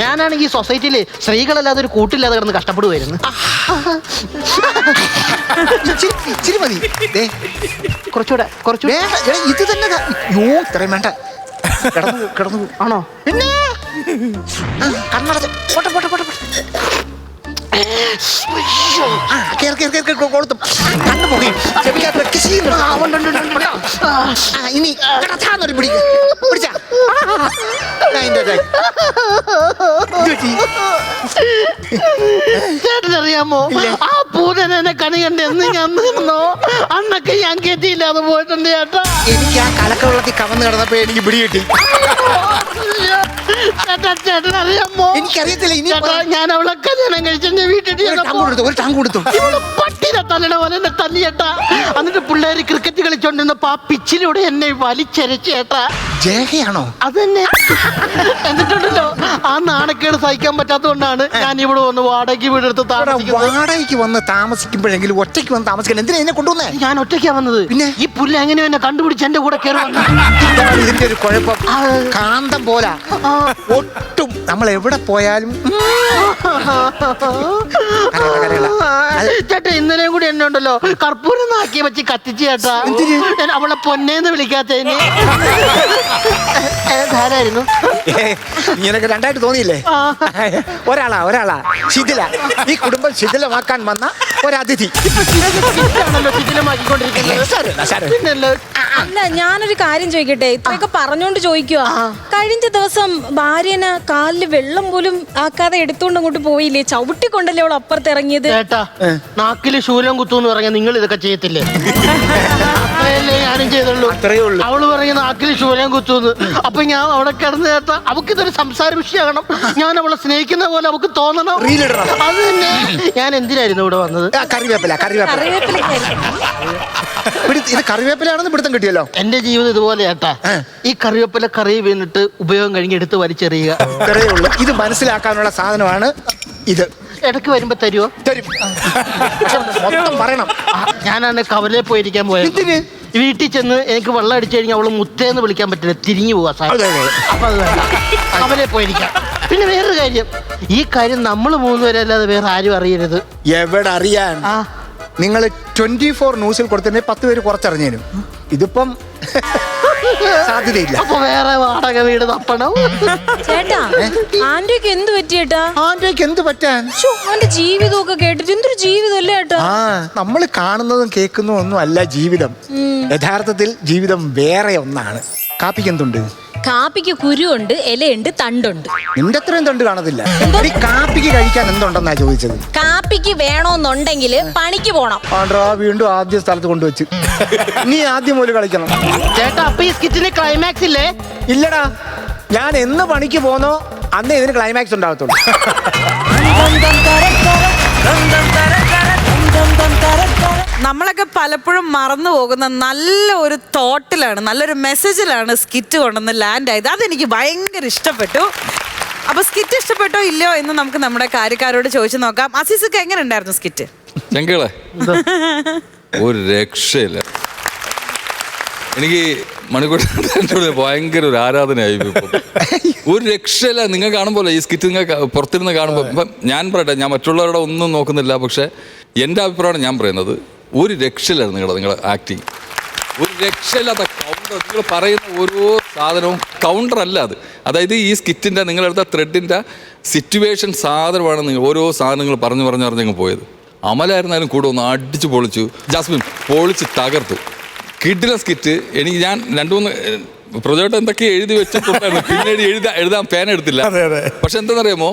E: ഞാനാണെങ്കിൽ സൊസൈറ്റിയില് സ്ത്രീകളല്ലാതെ ഒരു കൂട്ടില്ലാതെ കിടന്ന് കഷ്ടപ്പെടുമായിരുന്നു.
C: ഇച്ചിരി മതി.
E: കുറച്ചുകൂടെ.
C: ഇത് തന്നെ ഇത്രയും വേണ്ട. കിടന്നു
E: ആണോ?
C: പിന്നെ കണ്ണടച്ച് പോട്ടെ പോട്ടെ പോട്ടെ. കണ്ണു പോയി ഇനി പിടിച്ച
E: ചേട്ടനറിയാമോ, ആ പൂതനെ കണി കണ്ട് എന്ന് ഞാൻ നിന്നോ അന്നൊക്കെ ഞാൻ കെട്ടിയില്ലാതെ പോയിട്ടുണ്ട് ചേട്ടാ.
C: എനിക്ക് ആ കലക്ക വെള്ളത്തിൽ കവന്ന് കിടന്നപ്പോ എനിക്ക് പിടി കിട്ടി.
E: ചേട്ടൻ അറിയാമോ?
C: എനിക്കറിയത്തില്ല. ഇനി
E: ചേട്ടാ, ഞാൻ അവളെ കല്യാണം കഴിച്ച് എന്റെ വീട്ടിൽ
C: ഒരു ടാങ്ക് കൊടുത്തു.
E: ഇവള് പട്ടിനെ തല്ലണ പോലെ എന്നെ തല്ലിയേട്ടാ. എന്നിട്ട് പിള്ളേര് ക്രിക്കറ്റ് കളിച്ചോണ്ടിരുന്നപ്പോ ആ പിച്ചിലൂടെ എന്നെ വലിച്ചരച്ചേട്ടാ.
C: ജയയാണോ?
E: അത് തന്നെ. എന്നിട്ടുണ്ടല്ലോ ആ നാണക്കേട് സഹിക്കാൻ പറ്റാത്തതുകൊണ്ടാണ് ഞാൻ ഇവിടെ വന്ന് വാടകയ്ക്ക് വീടെടുത്ത്
C: വാടകയ്ക്ക് വന്ന് താമസിക്കുമ്പോഴെങ്കിലും ഒറ്റയ്ക്ക് വന്ന് താമസിക്കണം. എന്തിനാ എന്നെ കൊണ്ടുവന്നേ?
E: ഞാൻ ഒറ്റയ്ക്കാ വന്നത്.
C: പിന്നെ
E: ഈ പുല്ല് എങ്ങനെയോ എന്നെ കണ്ടുപിടിച്ച് എന്റെ കൂടെ കയറി വന്നു.
C: ഇതിന്റെ ഒരു കുഴപ്പം. കാന്തം പോലാ. ഒട്ടും നമ്മൾ എവിടെ പോയാലും
E: ചേട്ടാ ഇന്നലെയും കൂടി എന്നെ ഉണ്ടല്ലോ കർപ്പൂരം നാക്കി വെച്ച് കത്തിച്ച് ചേട്ടാ. ഞാൻ അവളെ പൊന്നേന്ന് വിളിക്കാത്തതിന്. ധാരായിരുന്നു.
C: ഇങ്ങനൊക്കെ രണ്ടായിട്ട് തോന്നിയില്ലേ? ഒരാളാ ശിഥില. ഈ കുടുംബം ശിഥിലമാക്കാൻ വന്ന ഒരതിഥി.
D: അല്ല ഞാനൊരു കാര്യം ചോദിക്കട്ടെ, ഇത്രയൊക്കെ പറഞ്ഞോണ്ട് ചോദിക്കുക. കഴിഞ്ഞ ദിവസം ഭാര്യനെ കാലില് വെള്ളം പോലും ആക്കാതെ എടുത്തോണ്ട് അങ്ങോട്ട് പോയില്ലേ? ചവിട്ടിക്കൊണ്ടല്ലേ അവൾ അപ്പുറത്ത് ഇറങ്ങിയത്?
E: ചേട്ടാ നാക്കില് ശൂലം കുത്തൂന്ന് പറഞ്ഞ നിങ്ങൾ ഇതൊക്കെ ചെയ്യത്തില്ലേ? അത്രയല്ലേ ഞാനും ചെയ്തുള്ളൂ. അവള് പറഞ്ഞ നാക്കില് ശൂലം കുത്തൂന്ന്. അപ്പൊ ഞാൻ അവിടെ കിടന്ന് ചേട്ടാ അവക്ക് ഇതൊരു സംസാര വിഷയമാകണം. ഞാൻ അവളെ സ്നേഹിക്കുന്ന പോലെ അവക്ക് തോന്നണം. അത് തന്നെ. ഞാൻ എന്തിനായിരുന്നു ഇവിടെ വന്നത്?
C: ഇത് കറിവേപ്പിലാണെന്ന് പിടുത്തം കിട്ടിയല്ലോ.
E: എന്റെ ജീവിതം ഇതുപോലെ ചേട്ടാ. ഈ കറിവേപ്പില കറി വീണിട്ട് ഉപയോഗം കഴിഞ്ഞ് എടുത്ത് വലിച്ചെറിയുക.
C: ഇത് മനസ്സിലാക്കാനുള്ള സാധനമാണ് ഇത്.
E: ഇടയ്ക്ക് വരുമ്പോ തരുമോ?
C: തരും. മൊത്തം പറയണം.
E: ഞാനാണ് കവലയിൽ പോയിരിക്കാൻ പോയത്. വീട്ടിൽ ചെന്ന് എനിക്ക് വെള്ളം അടിച്ചു കഴിഞ്ഞാൽ അവള് മുത്തേന്ന് വിളിക്കാൻ പറ്റില്ല, തിരിഞ്ഞു പോവാ. അപ്പൊ അത് വേണ്ട, കവലയിൽ പോയിരിക്കാം. പിന്നെ വേറൊരു കാര്യം, ഈ കാര്യം നമ്മൾ മൂന്നുപേരല്ലാതെ വേറെ ആരും അറിയരുത്.
C: എവിടെ അറിയാൻ? നിങ്ങൾ 24 ന്യൂസിൽ കൊടുത്തതിന് 10 പേര് കുറച്ചറിഞ്ഞേനും. ഇതിപ്പം സാധ്യതയില്ല.
E: അപ്പൊ വേറെ വാടക വീട് തപ്പണം.
D: ചേട്ടാ ആന്റിക്ക് എന്ത് പറ്റിയേട്ടാ?
C: ആന്റിക്ക് എന്ത് പറ്റാൻ?
D: അവന്റെ ജീവിതമൊക്കെ കേട്ടിട്ട് എന്തൊരു ജീവിതം അല്ലേ ഏട്ടാ?
C: നമ്മൾ കാണുന്നതും കേൾക്കുന്നതും ഒന്നും അല്ല ജീവിതം. യഥാർത്ഥത്തിൽ ജീവിതം വേറെ ഒന്നാണ്. കാപ്പിക്ക് എന്തുണ്ട്?
D: കാപ്പിക്ക് കുരുണ്ട്, ഇലയുണ്ട്, തണ്ടുണ്ട്.
C: നിന്റെ അത്രയും തണ്ട് കാണത്തില്ല. ഈ കാപ്പിക്ക് കഴിക്കാൻ എന്തുണ്ടെന്നാ ചോദിച്ചത്?
D: കാപ്പിക്ക് വേണോന്നുണ്ടെങ്കിൽ പണിക്ക് പോണം.
C: വീണ്ടും ആദ്യ സ്ഥലത്ത് കൊണ്ടുവച്ച് നീ ആദ്യം മുതൽ കളിക്കണം.
E: ചേട്ടാ അപ്പൊ ഈ സ്കിറ്റിന് ക്ലൈമാക്സ് ഇല്ലേ?
C: ഇല്ലടാ, ഞാൻ എന്ന് പണിക്ക് പോന്നോ അന്ന് ഇതിന് ക്ലൈമാക്സ് ഉണ്ടാകത്തുള്ളൂ.
A: നമ്മളൊക്കെ പലപ്പോഴും മറന്നു പോകുന്ന നല്ല ഒരു തോട്ടിലാണ്, നല്ലൊരു മെസ്സേജിലാണ് സ്കിറ്റ് കൊണ്ടുവന്ന് ലാൻഡ് ആയത്. അതെനിക്ക് ഭയങ്കര ഇഷ്ടപ്പെട്ടു. അപ്പൊ സ്കിറ്റ് ഇഷ്ടപ്പെട്ടോ ഇല്ലയോ എന്ന് നമുക്ക് നമ്മുടെ കാര്യക്കാരോട് ചോദിച്ചു നോക്കാം. അസീസൊക്കെ എങ്ങനെ ഉണ്ടായിരുന്നു സ്കിറ്റ്?
B: ചെങ്കളെ ഒരു രക്ഷയില്ല. എനിക്ക് മണിക്കൂട്ടനോട് ഭയങ്കര ഒരു ആരാധനയായി. ഒരു രക്ഷയില്ല. നിങ്ങൾ കാണുമ്പോൾ ഈ സ്കിറ്റ് നിങ്ങൾ പുറത്തിരുന്ന് കാണുമ്പോൾ ഇപ്പം ഞാൻ പറയട്ടെ, ഞാൻ മറ്റുള്ളവരുടെ ഒന്നും നോക്കുന്നില്ല, പക്ഷെ എൻ്റെ അഭിപ്രായമാണ് ഞാൻ പറയുന്നത്. ഒരു രക്ഷയില്ലായിരുന്നു നിങ്ങളുടെ ആക്ടിങ്. ഒരു രക്ഷയില്ലാത്ത കൗണ്ടർ. നിങ്ങൾ പറയുന്ന ഓരോ സാധനവും കൗണ്ടർ അല്ല അത്. അതായത് ഈ സ്കിറ്റിൻ്റെ നിങ്ങളെടുത്ത ത്രെഡിൻ്റെ സിറ്റുവേഷൻ സാധനമാണ് നിങ്ങൾ ഓരോ സാധനങ്ങൾ പറഞ്ഞ് പോയത്. അമലായിരുന്നാലും കൂടെ ഒന്ന് അടിച്ച് പൊളിച്ചു. ജാസ്മിൻ പൊളിച്ച് തകർത്തു. കിഡിലെ സ്കിറ്റ്. എനിക്ക് ഞാൻ 2-3 പ്രൊജക്ട് എന്തൊക്കെ എഴുതി വെച്ചിട്ടുണ്ടായിരുന്നു. പിന്നീട് എഴുതാൻ പേന എടുത്തില്ല. പക്ഷെ എന്താണെന്നറിയാമോ,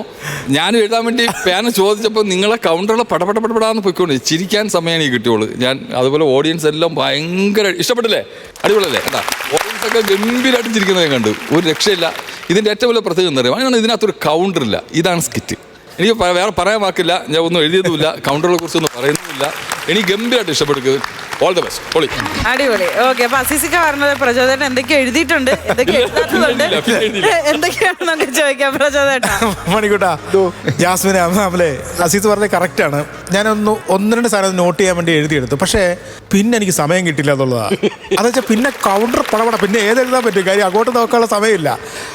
B: ഞാൻ എഴുതാൻ വേണ്ടി പേന ചോദിച്ചപ്പോൾ നിങ്ങളെ കൗണ്ടറുകൾ പടപടപെടാന്ന് പോയിക്കൊണ്ട് ചിരിക്കാൻ സമയം എനിക്ക് കിട്ടിയോളൂ. ഞാൻ അതുപോലെ ഓഡിയൻസ് എല്ലാം ഭയങ്കര ഇഷ്ടപ്പെട്ടില്ലേ? അടിപൊളിയല്ലേ? കേട്ടാ, ഓഡിയൻസ് ഒക്കെ ഗംഭീരമായിട്ട് ചിരിക്കുന്നത് ഞാൻ കണ്ടു. ഒരു രക്ഷയില്ല. ഇതിൻ്റെ ഏറ്റവും വലിയ പ്രത്യേകത എന്താ പറയുക, അങ്ങനെ ഇതിനകത്തൊരു കൗണ്ടറില്ല. ഇതാണ് സ്കിറ്റ്. എനിക്ക് വേറെ പറയാൻ വാക്കില്ല. ഞാൻ ഒന്നും എഴുതിയതുമില്ല, കൗണ്ടറുകളെ കുറിച്ചൊന്നും പറയുന്നുമില്ല. എനിക്ക് ഗംഭീരമായിട്ട് ഇഷ്ടപ്പെട്ടു. All the best. പൊളി, അടിപൊളി.
A: ഓക്കെ, അപ്പൊ അസീസിക്ക പറഞ്ഞത് പ്രചോദനം എന്തൊക്കെയോ എഴുതിയിട്ടുണ്ട്, എന്തൊക്കെ എഴുതാത്തതുണ്ട്, എന്തൊക്കെയാണെന്നൊക്കെ ചോദിക്കാം. പ്രചോദേട്ടാ.
G: മണിക്കൂട്ടാ, ജാസ്മിനെ അമലെ അസീസ് പറഞ്ഞത് കറക്റ്റാണ്. ഞാനൊന്ന് 1-2 സാധനം നോട്ട് ചെയ്യാൻ വേണ്ടി എഴുതിയെടുത്തു. പക്ഷേ പിന്നെ എനിക്ക് സമയം കിട്ടില്ല എന്നുള്ളതാണ്. അതെന്ന് വെച്ചാൽ പിന്നെ കൗണ്ടർ പടപട പിന്നെ ഏതെഴുതാൻ പറ്റും, കാര്യം അങ്ങോട്ട് നോക്കാനുള്ള സമയമില്ല.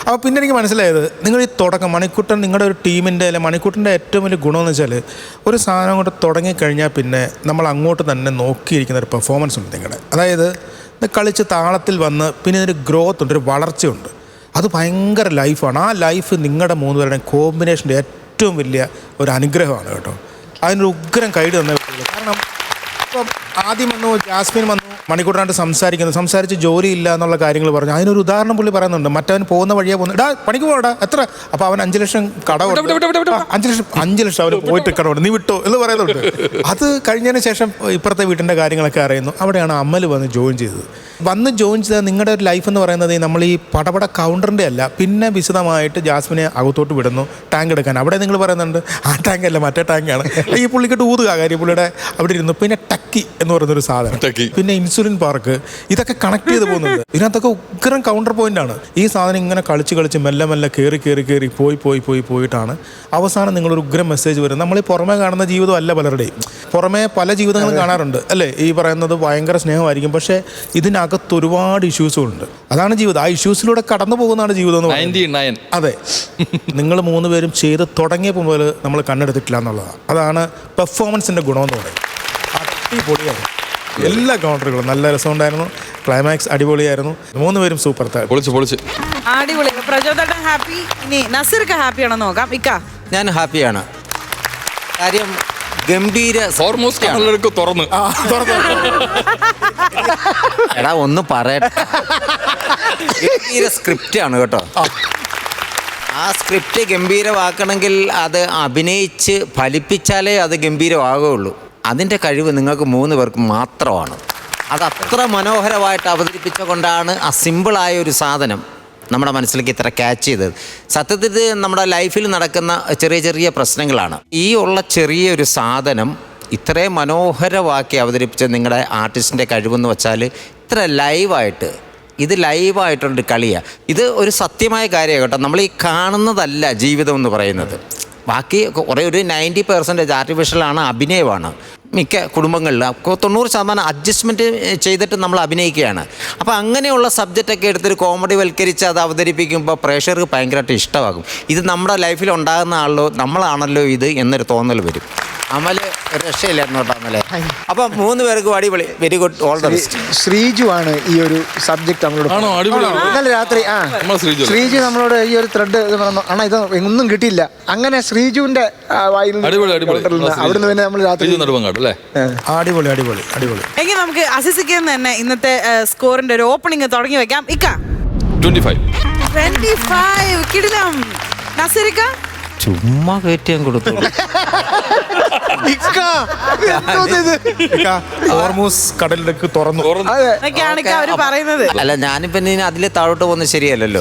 G: അപ്പോൾ പിന്നെ എനിക്ക് മനസ്സിലായത്, നിങ്ങൾ ഈ തുടക്കം മണിക്കൂട്ടൻ നിങ്ങളുടെ ഒരു ടീമിൻ്റെ അല്ലെ മണിക്കൂട്ടൻ്റെ ഏറ്റവും വലിയ ഗുണമെന്ന് വെച്ചാൽ ഒരു സാധനം കൊണ്ട് തുടങ്ങിക്കഴിഞ്ഞാൽ പിന്നെ നമ്മൾ അങ്ങോട്ട് തന്നെ നോക്കിയിരിക്കുന്ന ഒരു പെർഫോമൻസ് ഉണ്ട് നിങ്ങളുടെ. അതായത് കളിച്ച് താളത്തിൽ വന്ന് പിന്നെ ഇതിന് ഗ്രോത്ത് ഉണ്ട്, ഒരു വളർച്ചയുണ്ട്. അത് ഭയങ്കര ലൈഫാണ്. ആ ലൈഫ് നിങ്ങളുടെ 3 പേരുടെയും കോമ്പിനേഷൻ്റെ ഏറ്റവും വലിയ ഒരു അനുഗ്രഹമാണ് കേട്ടോ. അതിനൊരു ഉഗ്രം കൈഡ് തന്നെ പറ്റുള്ളൂ. കാരണം ഇപ്പം ആദ്യം വന്നു ജാസ്മിൻ വന്നു മണിക്കൂട്ടനായിട്ട് സംസാരിച്ച് ജോലിയില്ല എന്നുള്ള കാര്യങ്ങൾ പറഞ്ഞു. അതിനൊരു ഉദാഹരണം പുള്ളി പറയുന്നുണ്ട്. മറ്റവൻ പോകുന്ന വഴിയെ പോകുന്നു, ഇടാ പണിക്ക് പോടാ എത്ര, അപ്പോൾ അവൻ 5 ലക്ഷം കടമുണ്ട്, 5 ലക്ഷം അവന് പോയിട്ട് കടമുണ്ട്, നീ വിട്ടോ എന്ന് പറയുന്നുണ്ട്. അത് കഴിഞ്ഞതിന് ശേഷം ഇപ്പുറത്തെ വീട്ടിൻ്റെ കാര്യങ്ങളൊക്കെ അറിയുന്നു. അവിടെയാണ് അമൽ വന്ന് ജോയിൻ ചെയ്തത്. വന്ന് ജോയിൻ ചെയ്താൽ നിങ്ങളുടെ ഒരു ലൈഫ് എന്ന് പറയുന്നത് നമ്മൾ ഈ പടപട കൗണ്ടറിൻ്റെ അല്ല, പിന്നെ വിശദമായിട്ട് ജാസ്മിനെ അകത്തോട്ട് വിടുന്നു ടാങ്ക് എടുക്കാൻ. അവിടെ നിങ്ങൾ പറയുന്നുണ്ട് ആ ടാങ്ക് അല്ല മറ്റേ ടാങ്കാണ്, ഈ പുള്ളിക്കിട്ട് ഊതുക കാര്യം പുള്ളിയുടെ അവിടെ ഇരുന്നു. പിന്നെ ടക്കി എന്ന് പറയുന്നൊരു സാധനം, പിന്നെ ഇൻസുലിൻ പാർക്ക്, ഇതൊക്കെ കണക്ട് ചെയ്ത് പോകുന്നുണ്ട്. ഇതിനകത്തൊക്കെ ഉഗ്രം കൗണ്ടർ പോയിന്റ് ആണ്. ഈ സാധനം ഇങ്ങനെ കളിച്ച് മെല്ലെ മെല്ലെ കയറി പോയിട്ടാണ് അവസാനം നിങ്ങളൊരു ഉഗ്രം മെസ്സേജ് വരും. നമ്മൾ ഈ പുറമേ കാണുന്ന ജീവിതം അല്ല പലരുടെയും. പുറമേ പല ജീവിതങ്ങളും കാണാറുണ്ട് അല്ലേ, ഈ പറയുന്നത് ഭയങ്കര സ്നേഹമായിരിക്കും, പക്ഷേ ഇതിനകത്ത് ഒരുപാട് ഇഷ്യൂസും ഉണ്ട്. അതാണ് ജീവിതം. ആ ഇഷ്യൂസിലൂടെ കടന്നു പോകുന്നതാണ് ജീവിതം എന്ന് പറയുന്നത്. അതെ, നിങ്ങൾ 3 പേരും ചെയ്ത് തുടങ്ങിയപ്പോൾ മുതൽ നമ്മൾ കണ്ണെടുത്തിട്ടില്ല എന്നുള്ളതാണ്. അതാണ് പെർഫോമൻസിന്റെ ഗുണമെന്ന് പറയുന്നത്. അടിപൊളിയാണ് എല്ലാ കൗണ്ടറുകളും, നല്ല രസമുണ്ടായിരുന്നു. ക്ലൈമാക്സ് അടിപൊളിയായിരുന്നു. 3 പേരും സൂപ്പർ.
B: പൊളിച്ച്
A: അടിപൊളി. പ്രചോദനം ഹാപ്പി. ഇനി നസീർക്ക് ഹാപ്പിയാണോ നോക്കാം. ഇക്ക
H: ഞാൻ ഹാപ്പിയാണ്. കാര്യം ഗംഭീര
B: തുറന്നു
H: എടാ ഒന്ന് പറയട്ടെ. ഗംഭീര സ്ക്രിപ്റ്റ് ആണ് കേട്ടോ. ആ സ്ക്രിപ്റ്റ് ഗംഭീരമാക്കണമെങ്കിൽ അത് അഭിനയിച്ച് ഫലിപ്പിച്ചാലേ അത് ഗംഭീരമാകുകയുള്ളൂ. അതിൻ്റെ കഴിവ് നിങ്ങൾക്ക് 3 പേർക്ക് മാത്രമാണ്. അത് അത്ര മനോഹരമായിട്ട് അവതരിപ്പിച്ച കൊണ്ടാണ് ആ സിമ്പിളായ ഒരു സാധനം നമ്മുടെ മനസ്സിലേക്ക് ഇത്ര ക്യാച്ച് ചെയ്തത്. സത്യത്തിൽ നമ്മുടെ ലൈഫിൽ നടക്കുന്ന ചെറിയ പ്രശ്നങ്ങളാണ്. ഈ ഉള്ള ചെറിയൊരു സാധനം ഇത്രയും മനോഹരമാക്കി അവതരിപ്പിച്ച നിങ്ങളുടെ ആർട്ടിസ്റ്റിൻ്റെ കഴിവെന്ന് വെച്ചാൽ ഇത്ര ലൈവായിട്ട്, ഇത് ലൈവായിട്ടൊരു കളിയാണ്. ഇത് ഒരു സത്യമായ കാര്യമാണ് കേട്ടോ. നമ്മൾ ഈ കാണുന്നതല്ല ജീവിതം എന്ന് പറയുന്നത്. ബാക്കി കുറേ ഒരു 90% ആർട്ടിഫിഷ്യലാണ്, അഭിനയമാണ്. മിക്ക കുടുംബങ്ങളിൽ 90% അഡ്ജസ്റ്റ്മെൻറ്റ് ചെയ്തിട്ട് നമ്മൾ അഭിനയിക്കുകയാണ്. അപ്പോൾ അങ്ങനെയുള്ള സബ്ജക്റ്റൊക്കെ എടുത്തൊരു കോമഡി വൽക്കരിച്ച് അത് അവതരിപ്പിക്കുമ്പോൾ പ്രേക്ഷകർക്ക് ഭയങ്കരമായിട്ട് ഇഷ്ടമാകും. ഇത് നമ്മുടെ ലൈഫിൽ ഉണ്ടാകുന്ന നമ്മളാണല്ലോ ഇത് എന്നൊരു തോന്നൽ വരും. അമല് രക്ഷയില്ലായിരുന്നു കേട്ടോ അമലെ. അപ്പം 3 പേർക്ക് അടിപൊളി. Very good, all the best.
C: Sreeju ആണ് ഈ ഒരു സബ്ജക്ട് നമ്മളോട് ഇന്നലെ രാത്രി. ശ്രീജു നമ്മളോട് ഈ ഒരു ത്രെഡ് ആണോ ഇത് ഒന്നും കിട്ടിയില്ല. അങ്ങനെ ശ്രീജുവിന്റെ വായിൽ അവിടുന്ന് പിന്നെ നമ്മൾ രാത്രി
G: അടിപൊളി.
A: എങ്കിൽ നമുക്ക് അസിസിക്ക് തന്നെ ഇന്നത്തെ സ്കോറിന്റെ ഒരു ഓപ്പണിംഗ് തുടങ്ങി വെക്കാം. ഇക്ക 25 കിടിലം. നസീറിക്ക
H: ചുമ്മാ കയറ്റിയാൻ കൊടുത്തു.
G: കടലിലേക്ക് തുറന്നു
A: അവര് പറയുന്നത്.
H: അല്ല ഞാനിപ്പോ അതിലെ താഴോട്ട് പോകുന്നത് ശരിയല്ലല്ലോ.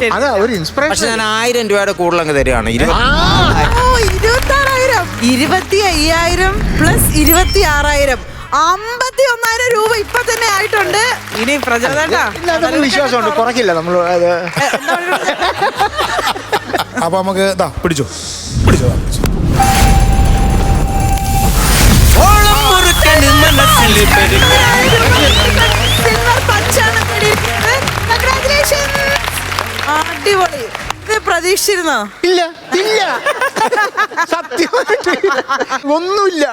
H: പക്ഷെ ഞാൻ 1000 രൂപയുടെ കൂടുതൽ അങ്ങ് തരികയാണ്.
A: 26,000, 25,000 പ്ലസ് 26,000, 51,000 രൂപ ഇപ്പൊ തന്നെ ആയിട്ടുണ്ട്. ഇനി പ്രചോദനം
C: വിശ്വാസമുണ്ട്, കുറയ്ക്കില്ല നമ്മൾ.
G: അപ്പൊ നമുക്ക് പിടിച്ചോ.
A: അടിപൊളി. ഇത് പ്രതീക്ഷിച്ചിരുന്നോ?
C: ഇല്ല സത്യമായിട്ട് ഒന്നുമില്ല.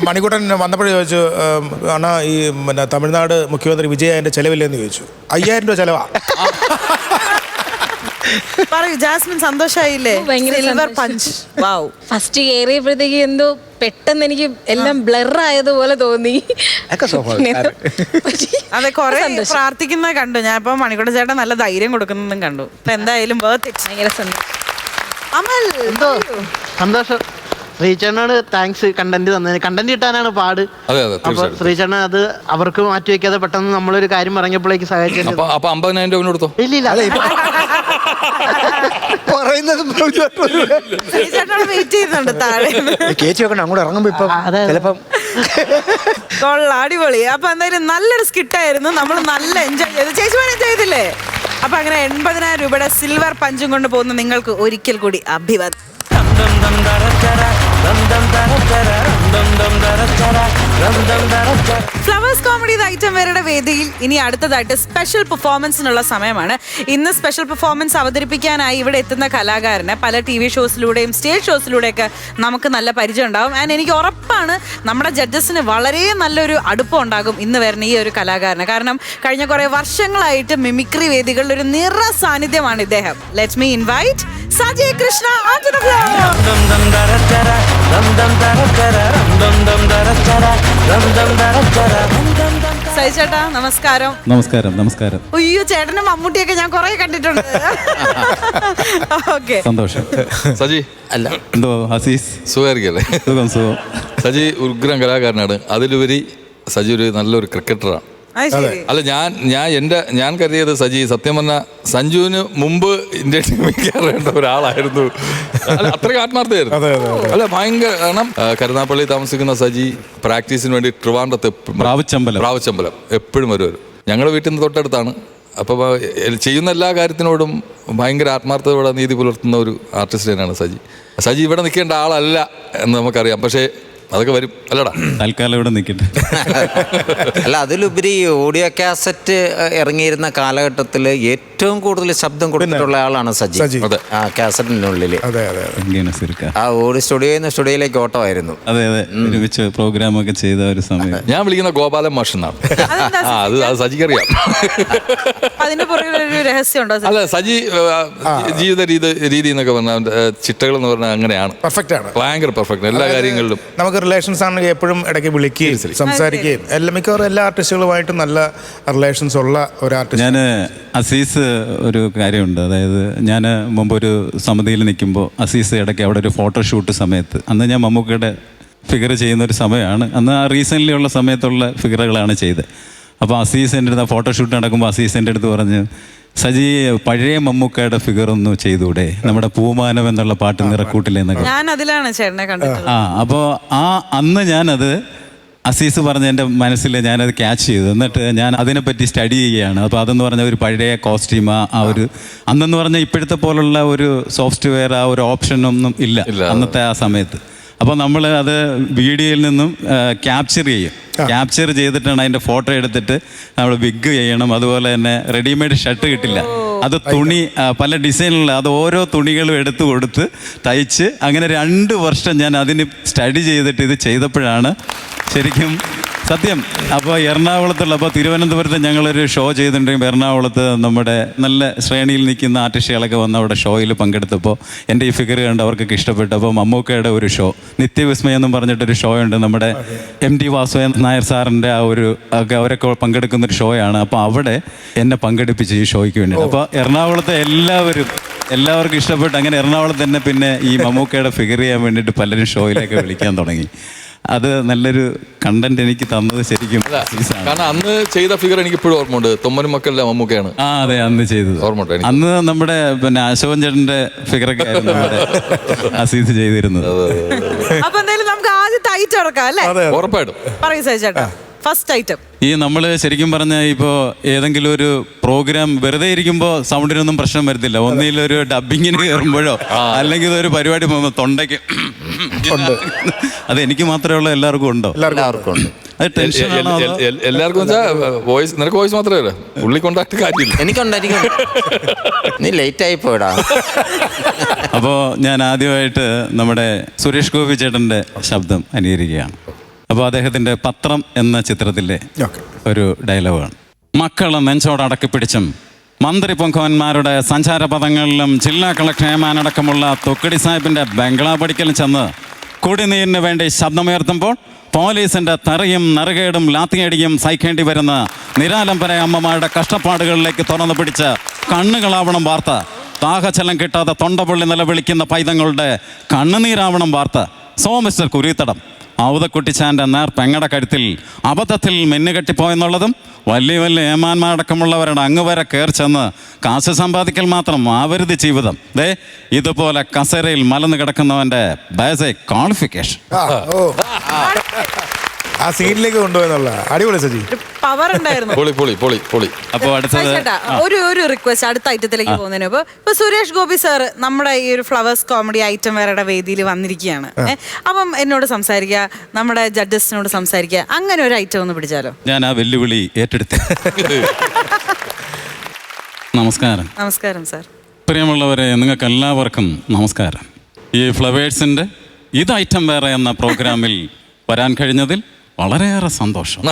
G: മണിക്കൂട്ടൻ വന്നപ്പോഴേ ചോദിച്ചു, അണ്ണാ ഈ തമിഴ്നാട് മുഖ്യമന്ത്രി വിജയ എന്റെ ചെലവില്ലെന്ന് ചോദിച്ചു. 5,000 രൂപ ചെലവാ.
A: പറയൂ ജാസ്മിൻ, സന്തോഷായില്ലേ? Silver punch. വാവ്.
D: ഫസ്റ്റ് കയറിയപ്പോഴത്തേക്ക് എന്തോ പെട്ടെന്ന് എനിക്ക് എല്ലാം ബ്ലർ ആയതുപോലെ തോന്നി.
A: അതെ, കുറെ പ്രാർത്ഥിക്കുന്നത് കണ്ടു ഞാൻ. ഇപ്പൊ മണിക്കൂട്ടൻ ചേട്ടൻ നല്ല ധൈര്യം കൊടുക്കുന്നതും കണ്ടു. ഇപ്പൊ എന്തായാലും ഭയങ്കര സന്തോഷം. അമൽ
E: എന്തോ സന്തോഷം. ശ്രീചേട്ടനോട് താങ്ക്സ്. കണ്ടന്റ് തന്നതിന്. കണ്ടന്റ് കിട്ടാനാണ് പാട്. അപ്പൊ ശ്രീചേട്ടൻ അത് അവർക്ക് മാറ്റി വെക്കാതെ പെട്ടെന്ന് നമ്മളൊരു കാര്യം പറഞ്ഞപ്പോഴേക്ക് സഹായിച്ചു.
B: 50,000 രൂപ കൊടുത്തോ?
E: ഇല്ല
C: പറയുന്നത്
A: വെയിറ്റ് ചെയ്യുന്നുണ്ട് താഴെ.
C: കേറ്റി വെക്കണം അങ്ങോട്ട് ഇറങ്ങുമ്പോ ഇപ്പൊ ചിലപ്പം.
A: അടിപൊളി. അപ്പൊ എന്തായാലും നല്ലൊരു സ്കിറ്റായിരുന്നു. നമ്മൾ നല്ല എൻജോയ് ചെയ്തു. ചേച്ചി എൻജോയ് ചെയ്തില്ലേ? അപ്പൊ അങ്ങനെ 80,000 രൂപയുടെ സിൽവർ പഞ്ചും കൊണ്ട് പോകുന്ന നിങ്ങൾക്ക് ഒരിക്കൽ കൂടി അഭിവാദ്യം. ഫ്ലവേഴ്സ് കോമഡി ഐറ്റം വേറെ വേദിയിൽ ഇനി അടുത്തതായിട്ട് സ്പെഷ്യൽ പെർഫോമൻസിനുള്ള സമയമാണ്. ഇന്ന് സ്പെഷ്യൽ പെർഫോമൻസ് അവതരിപ്പിക്കാനായി ഇവിടെ എത്തുന്ന കലാകാരന് പല TV ഷോസിലൂടെയും സ്റ്റേജ് ഷോസിലൂടെയൊക്കെ നമുക്ക് നല്ല പരിചയം ഉണ്ടാകും. ആൻഡ് എനിക്ക് ഉറപ്പാണ് നമ്മുടെ ജഡ്ജസിന് വളരെ നല്ലൊരു അടുപ്പം ഉണ്ടാകും ഇന്ന് വരുന്ന ഈ ഒരു കലാകാരന്. കാരണം കഴിഞ്ഞ കുറെ വർഷങ്ങളായിട്ട് മിമിക്രി വേദികളിൽ ഒരു നിറ സാന്നിധ്യമാണ് ഇദ്ദേഹം. Let me invite Sajay Krishna onto the floor. Sajay ചേട്ടാ നമസ്കാരം.
I: നമസ്കാരം.
A: അയ്യോ, ചേട്ടനും മമ്മൂട്ടിയൊക്കെ ഞാൻ കുറെ കണ്ടിട്ടുണ്ട്. ഓക്കെ,
I: സന്തോഷം.
B: സജി
H: അല്ല
I: എന്തോ ഹസീസ്
B: സുഖമായിരിക്കല്ലേ?
I: സുഖം.
B: സജി ഉഗ്രം കലാകാരനാണ്. അതിലുപരി സജി ഒരു നല്ലൊരു ക്രിക്കറ്ററാണ്.
A: അത് ശരി.
B: അല്ല ഞാൻ കരുതിയത് സജി സത്യം പറഞ്ഞ സഞ്ജുവിന് മുമ്പ് ഇന്ത്യൻ ടീമിൽ കയറേണ്ട ഒരാളായിരുന്നു. അല്ല, അത്രയ്ക്ക് ആത്മാർത്ഥമായിരുന്നു. അല്ല ഭയങ്കര. കാരണം കരുനാപ്പള്ളി താമസിക്കുന്ന സജി പ്രാക്ടീസിന് വേണ്ടി ട്രിവാൻഡ്രത്ത് പ്രാവച്ചമ്പലം എപ്പോഴും വരുമായിരുന്നു. ഞങ്ങളുടെ വീട്ടിൽ നിന്ന് തൊട്ടടുത്താണ്. അപ്പോൾ ചെയ്യുന്ന എല്ലാ കാര്യത്തിനോടും ഭയങ്കര ആത്മാർത്ഥതയോടെ നീതി പുലർത്തുന്ന ഒരു ആർട്ടിസ്റ്റ് തന്നെയാണ് സജി ഇവിടെ നിൽക്കേണ്ട ആളല്ല എന്ന് നമുക്കറിയാം. പക്ഷേ അതൊക്കെ വരും അല്ലടാ.
I: തൽക്കാലം ഇവിടെ നിൽക്കട്ടെ.
H: അല്ല, അതിലുപരി ഓഡിയോ കാസറ്റ് ഇറങ്ങിയിരുന്ന കാലഘട്ടത്തിൽ ഏറ്റവും കൂടുതൽ ശബ്ദം കൊടുത്തിട്ടുള്ള ആളാണ് സജി. ആ കാസറ്റിനുള്ളില് ആ ഓടി സ്റ്റുഡിയോയിലേക്ക് ഓട്ടമായിരുന്നു.
I: അതെ ഒരുമിച്ച് പ്രോഗ്രാം ഒക്കെ ചെയ്ത ഒരു സമയം.
B: ഞാൻ വിളിക്കുന്ന ഗോപാലൻ മാഷ് എന്നാണ്. അത് സജിക്കറിയാം.
A: അതിന്റെ പുറകിലൊരു രഹസ്യമുണ്ടോ?
B: അല്ല, സജി ജീവിത രീതി എന്നൊക്കെ പറഞ്ഞാൽ ചിട്ടകൾ എന്ന് പറഞ്ഞാൽ അങ്ങനെയാണ്.
G: പെർഫെക്റ്റ് ആണ്,
B: ഭയങ്കര പെർഫെക്റ്റ് എല്ലാ കാര്യങ്ങളിലും.
G: നമുക്ക് റിലേഷൻസ് ആണെങ്കിൽ എപ്പോഴും ഇടയ്ക്ക് വിളിക്കുകയും സംസാരിക്കുകയും മിക്കവാറും എല്ലാ ആർട്ടിസ്റ്റുകളുമായിട്ടും നല്ല റിലേഷൻസ് ഉള്ള ഒരു ആർട്ടിസ്റ്റ്.
I: ഞാൻ അസീസ് ഒരു കാര്യമുണ്ട്. അതായത് ഞാൻ മുമ്പ് ഒരു സമിതിയിൽ നിൽക്കുമ്പോൾ അസീസ് ഇടയ്ക്ക് അവിടെ ഒരു ഫോട്ടോഷൂട്ട് സമയത്ത്, അന്ന് ഞാൻ മമ്മൂക്കയുടെ ഫിഗർ ചെയ്യുന്ന ഒരു സമയമാണ്. അന്ന് ആ റീസെൻ്റ്ലി ഉള്ള സമയത്തുള്ള ഫിഗറുകളാണ് ചെയ്തത്. അപ്പോൾ അസീസിൻ്റെ അടുത്ത് ഫോട്ടോഷൂട്ട് നടക്കുമ്പോൾ അസീസിൻ്റെ അടുത്ത് പറഞ്ഞു, സജി പഴയ മമ്മൂക്കയുടെ ഫിഗർ ഒന്ന് ചെയ്തൂടെ, നമ്മുടെ പൂമാനം എന്നുള്ള പാട്ട് നിറക്കൂട്ടില്ലെന്നൊക്കെ.
A: ഞാൻ അതിലാണ് ചേട്ടനെ കണ്ടത്.
I: അപ്പോൾ അന്ന് ഞാനത് അസീസ് പറഞ്ഞ എൻ്റെ മനസ്സിൽ ഞാനത് ക്യാച്ച് ചെയ്തു. എന്നിട്ട് ഞാൻ അതിനെപ്പറ്റി സ്റ്റഡി ചെയ്യുകയാണ്. അപ്പോൾ അതെന്ന് പറഞ്ഞാൽ ഒരു പഴയ കോസ്റ്റ്യൂം, ആ ഒരു അന്നെന്ന് പറഞ്ഞാൽ ഇപ്പോഴത്തെ പോലുള്ള ഒരു സോഫ്റ്റ്വെയർ ആ ഒരു ഓപ്ഷനൊന്നും ഇല്ല അന്നത്തെ ആ സമയത്ത്. അപ്പോൾ നമ്മൾ അത് വീഡിയോയിൽ നിന്നും ക്യാപ്ചർ ചെയ്തിട്ടാണ് അതിൻ്റെ ഫോട്ടോ എടുത്തിട്ട് നമ്മൾ വിഗ് ചെയ്യണം. അതുപോലെ തന്നെ റെഡിമെയ്ഡ് ഷർട്ട് കിട്ടില്ല, അത് തുണി പല ഡിസൈനിലുള്ള അത് ഓരോ തുണികളും എടുത്തു കൊടുത്ത് തയ്ച്ച് അങ്ങനെ 2 വർഷം ഞാൻ അതിന് സ്റ്റഡി ചെയ്തിട്ട് ഇത് ചെയ്തപ്പോഴാണ് ശരിക്കും സത്യം. അപ്പോൾ അപ്പോൾ തിരുവനന്തപുരത്ത് ഞങ്ങളൊരു ഷോ ചെയ്തിട്ടുണ്ടെങ്കിൽ എറണാകുളത്ത് നമ്മുടെ നല്ല ശ്രേണിയിൽ നിൽക്കുന്ന ആർട്ടിസ്റ്റുകളൊക്കെ വന്ന് അവിടെ ഷോയിൽ പങ്കെടുത്തപ്പോൾ എൻ്റെ ഈ ഫിഗർ കണ്ട് അവർക്കൊക്കെ ഇഷ്ടപ്പെട്ടു. അപ്പോൾ മമ്മൂക്കയുടെ ഒരു ഷോ നിത്യവിസ്മയം എന്നും പറഞ്ഞിട്ടൊരു ഷോ ഉണ്ട്, നമ്മുടെ MT വാസുദേവൻ നായർ സാറിൻ്റെ ആ ഒരു അവരൊക്കെ പങ്കെടുക്കുന്നൊരു ഷോയാണ്. അപ്പോൾ അവിടെ എന്നെ പങ്കെടുപ്പിച്ച് ഈ ഷോയ്ക്ക് വേണ്ടി. അപ്പോൾ എറണാകുളത്തെ എല്ലാവർക്കും ഇഷ്ടപ്പെട്ടു. അങ്ങനെ എറണാകുളത്ത് തന്നെ പിന്നെ ഈ മമ്മൂക്കയുടെ ഫിഗർ ചെയ്യാൻ വേണ്ടിയിട്ട് പലരും ഷോയിലേക്ക് വിളിക്കാൻ തുടങ്ങി. അത് നല്ലൊരു കണ്ടന്റ് എനിക്ക് തന്നത് ശരിക്കും.
B: കാരണം അന്ന് ചെയ്ത ഫിഗർ എനിക്ക് ഇപ്പോഴും ഓർമ്മയുണ്ട്. തൊമ്മനും മക്കളുടെ മമ്മൂക്കയാണ്.
I: അതെ, അന്ന് ചെയ്തത് ഓർമ്മയുണ്ട്. അന്ന് നമ്മുടെ പിന്നെ അശോകൻ ചേട്ടന്റെ ഫിഗറൊക്കെ ആയിരുന്നു നമ്മുടെ അസീസ് ചെയ്തിരുന്നത്.
A: അപ്പൊ എന്തായാലും നമുക്ക് ആദ്യത്തെ ഐറ്റം ഇറക്കാം അല്ലേ?
B: ഉറപ്പായിട്ടും
A: പറയൂ ചേട്ടാ. ഫസ്റ്റ് ഐറ്റം
I: ഈ നമ്മൾ ശരിക്കും പറഞ്ഞാൽ ഇപ്പോൾ ഏതെങ്കിലും ഒരു പ്രോഗ്രാം വെറുതെ ഇരിക്കുമ്പോൾ സൗണ്ടിനൊന്നും പ്രശ്നം വരത്തില്ല. ഒന്നിലൊരു ഡബിങ്ങിന് കയറുമ്പോഴോ അല്ലെങ്കിൽ ഒരു പരിപാടി പോകുമ്പോൾ തൊണ്ടയ്ക്ക് അത് എനിക്ക് മാത്രമേ ഉള്ളൂ, എല്ലാവർക്കും ഉണ്ടോ?
H: എല്ലാവർക്കും ഉണ്ട്.
I: അത് ടെൻഷനാണോ?
B: എല്ലാവർക്കും വോയിസ്, നിനക്ക് വോയിസ് മാത്രമേ ഉള്ളൂ, ഉള്ളി കോണ്ടാക്ട് കാര്യമില്ല.
H: എനിക്കുണ്ട്. നീ ലേറ്റ് ആയി പോയടാ.
I: അപ്പോൾ ഞാൻ ആദ്യമായിട്ട് നമ്മുടെ സുരേഷ് ഗോപി ചേട്ടൻ്റെ ശബ്ദം അനുകരിക്കുകയാണ്. അപ്പോൾ അദ്ദേഹത്തിൻ്റെ പത്രം എന്ന ചിത്രത്തിലെ ഒരു ഡയലോഗാണ്. മക്കളെ നെഞ്ചോടടക്കി പിടിച്ചും മന്ത്രി പൊങ്കവന്മാരുടെ സഞ്ചാരപഥങ്ങളിലും ജില്ലാ കളക്ടർ ഏമാനടക്കമുള്ള തൊക്കടി സാഹിബിൻ്റെ ബംഗ്ലാ പടിക്കൽ ചെന്ന് കുടിനീരിന് വേണ്ടി ശബ്ദമുയർത്തുമ്പോൾ പോലീസിൻ്റെ തെറിയും നറുകേടും ലാത്തിയടിയും സഹിക്കേണ്ടി വരുന്ന നിരാലംബര അമ്മമാരുടെ കഷ്ടപ്പാടുകളിലേക്ക് തുറന്നു പിടിച്ച് കണ്ണുകളാവണം വാർത്ത. ദാഹജലം കിട്ടാതെ തൊണ്ടപൊള്ളി നിലവിളിക്കുന്ന പൈതങ്ങളുടെ കണ്ണുനീരാവണം വാർത്ത. സോ മിസ്റ്റർ കുരീത്തടം, ഔതക്കുട്ടിച്ചാൻ്റെ നേർ പെങ്ങടെ കരുത്തിൽ അബദ്ധത്തിൽ മെന്നുകെട്ടിപ്പോയെന്നുള്ളതും വലിയ വലിയ ഏമാന്മാരടക്കമുള്ളവരുടെ അങ്ങ് വരെ കയറി ചെന്ന് കാശ് സമ്പാദിക്കൽ മാത്രം ആവരുത് ജീവിതം. ഇതുപോലെ കസേരയിൽ മലന്ന് കിടക്കുന്നവൻ്റെ ബേസിക് ക്വാളിഫിക്കേഷൻ.
G: ആ സീനിലേക്ക് കൊണ്ടുപോയെന്നുള്ള അടിപൊളി സജി,
A: പവർ ഉണ്ടായിരുന്നു.
I: അപ്പോൾ അടുത്തത്
A: ഒരു റിക്വസ്റ്റ് അടുത്ത ഐറ്റത്തിലേക്ക് പോകുന്നതിന് ഇപ്പൊ സുരേഷ് ഗോപി സാർ നമ്മുടെ ഈ ഒരു ഫ്ലവേഴ്സ് കോമഡി ഐറ്റം വേറെ വേദിയിൽ വന്നിരിക്കുകയാണ്. അപ്പം എന്നോട് സംസാരിക്കുക, നമ്മുടെ ജഡ്ജസിനോട് സംസാരിക്കുക, അങ്ങനെ ഒരു ഐറ്റം ഒന്ന് പിടിച്ചാലോ?
I: ഞാൻ ആ വെല്ലുവിളി ഏറ്റെടുത്തു. നമസ്കാരം.
A: നമസ്കാരം സാർ.
I: പ്രിയമുള്ളവരെ, നിങ്ങൾക്ക് എല്ലാവർക്കും നമസ്കാരം. ഈ ഫ്ലവേഴ്സിൻ്റെ ഇത് ഐറ്റം വേറെ എന്ന പ്രോഗ്രാമിൽ വരാൻ കഴിഞ്ഞതിൽ വളരെയേറെ സന്തോഷം.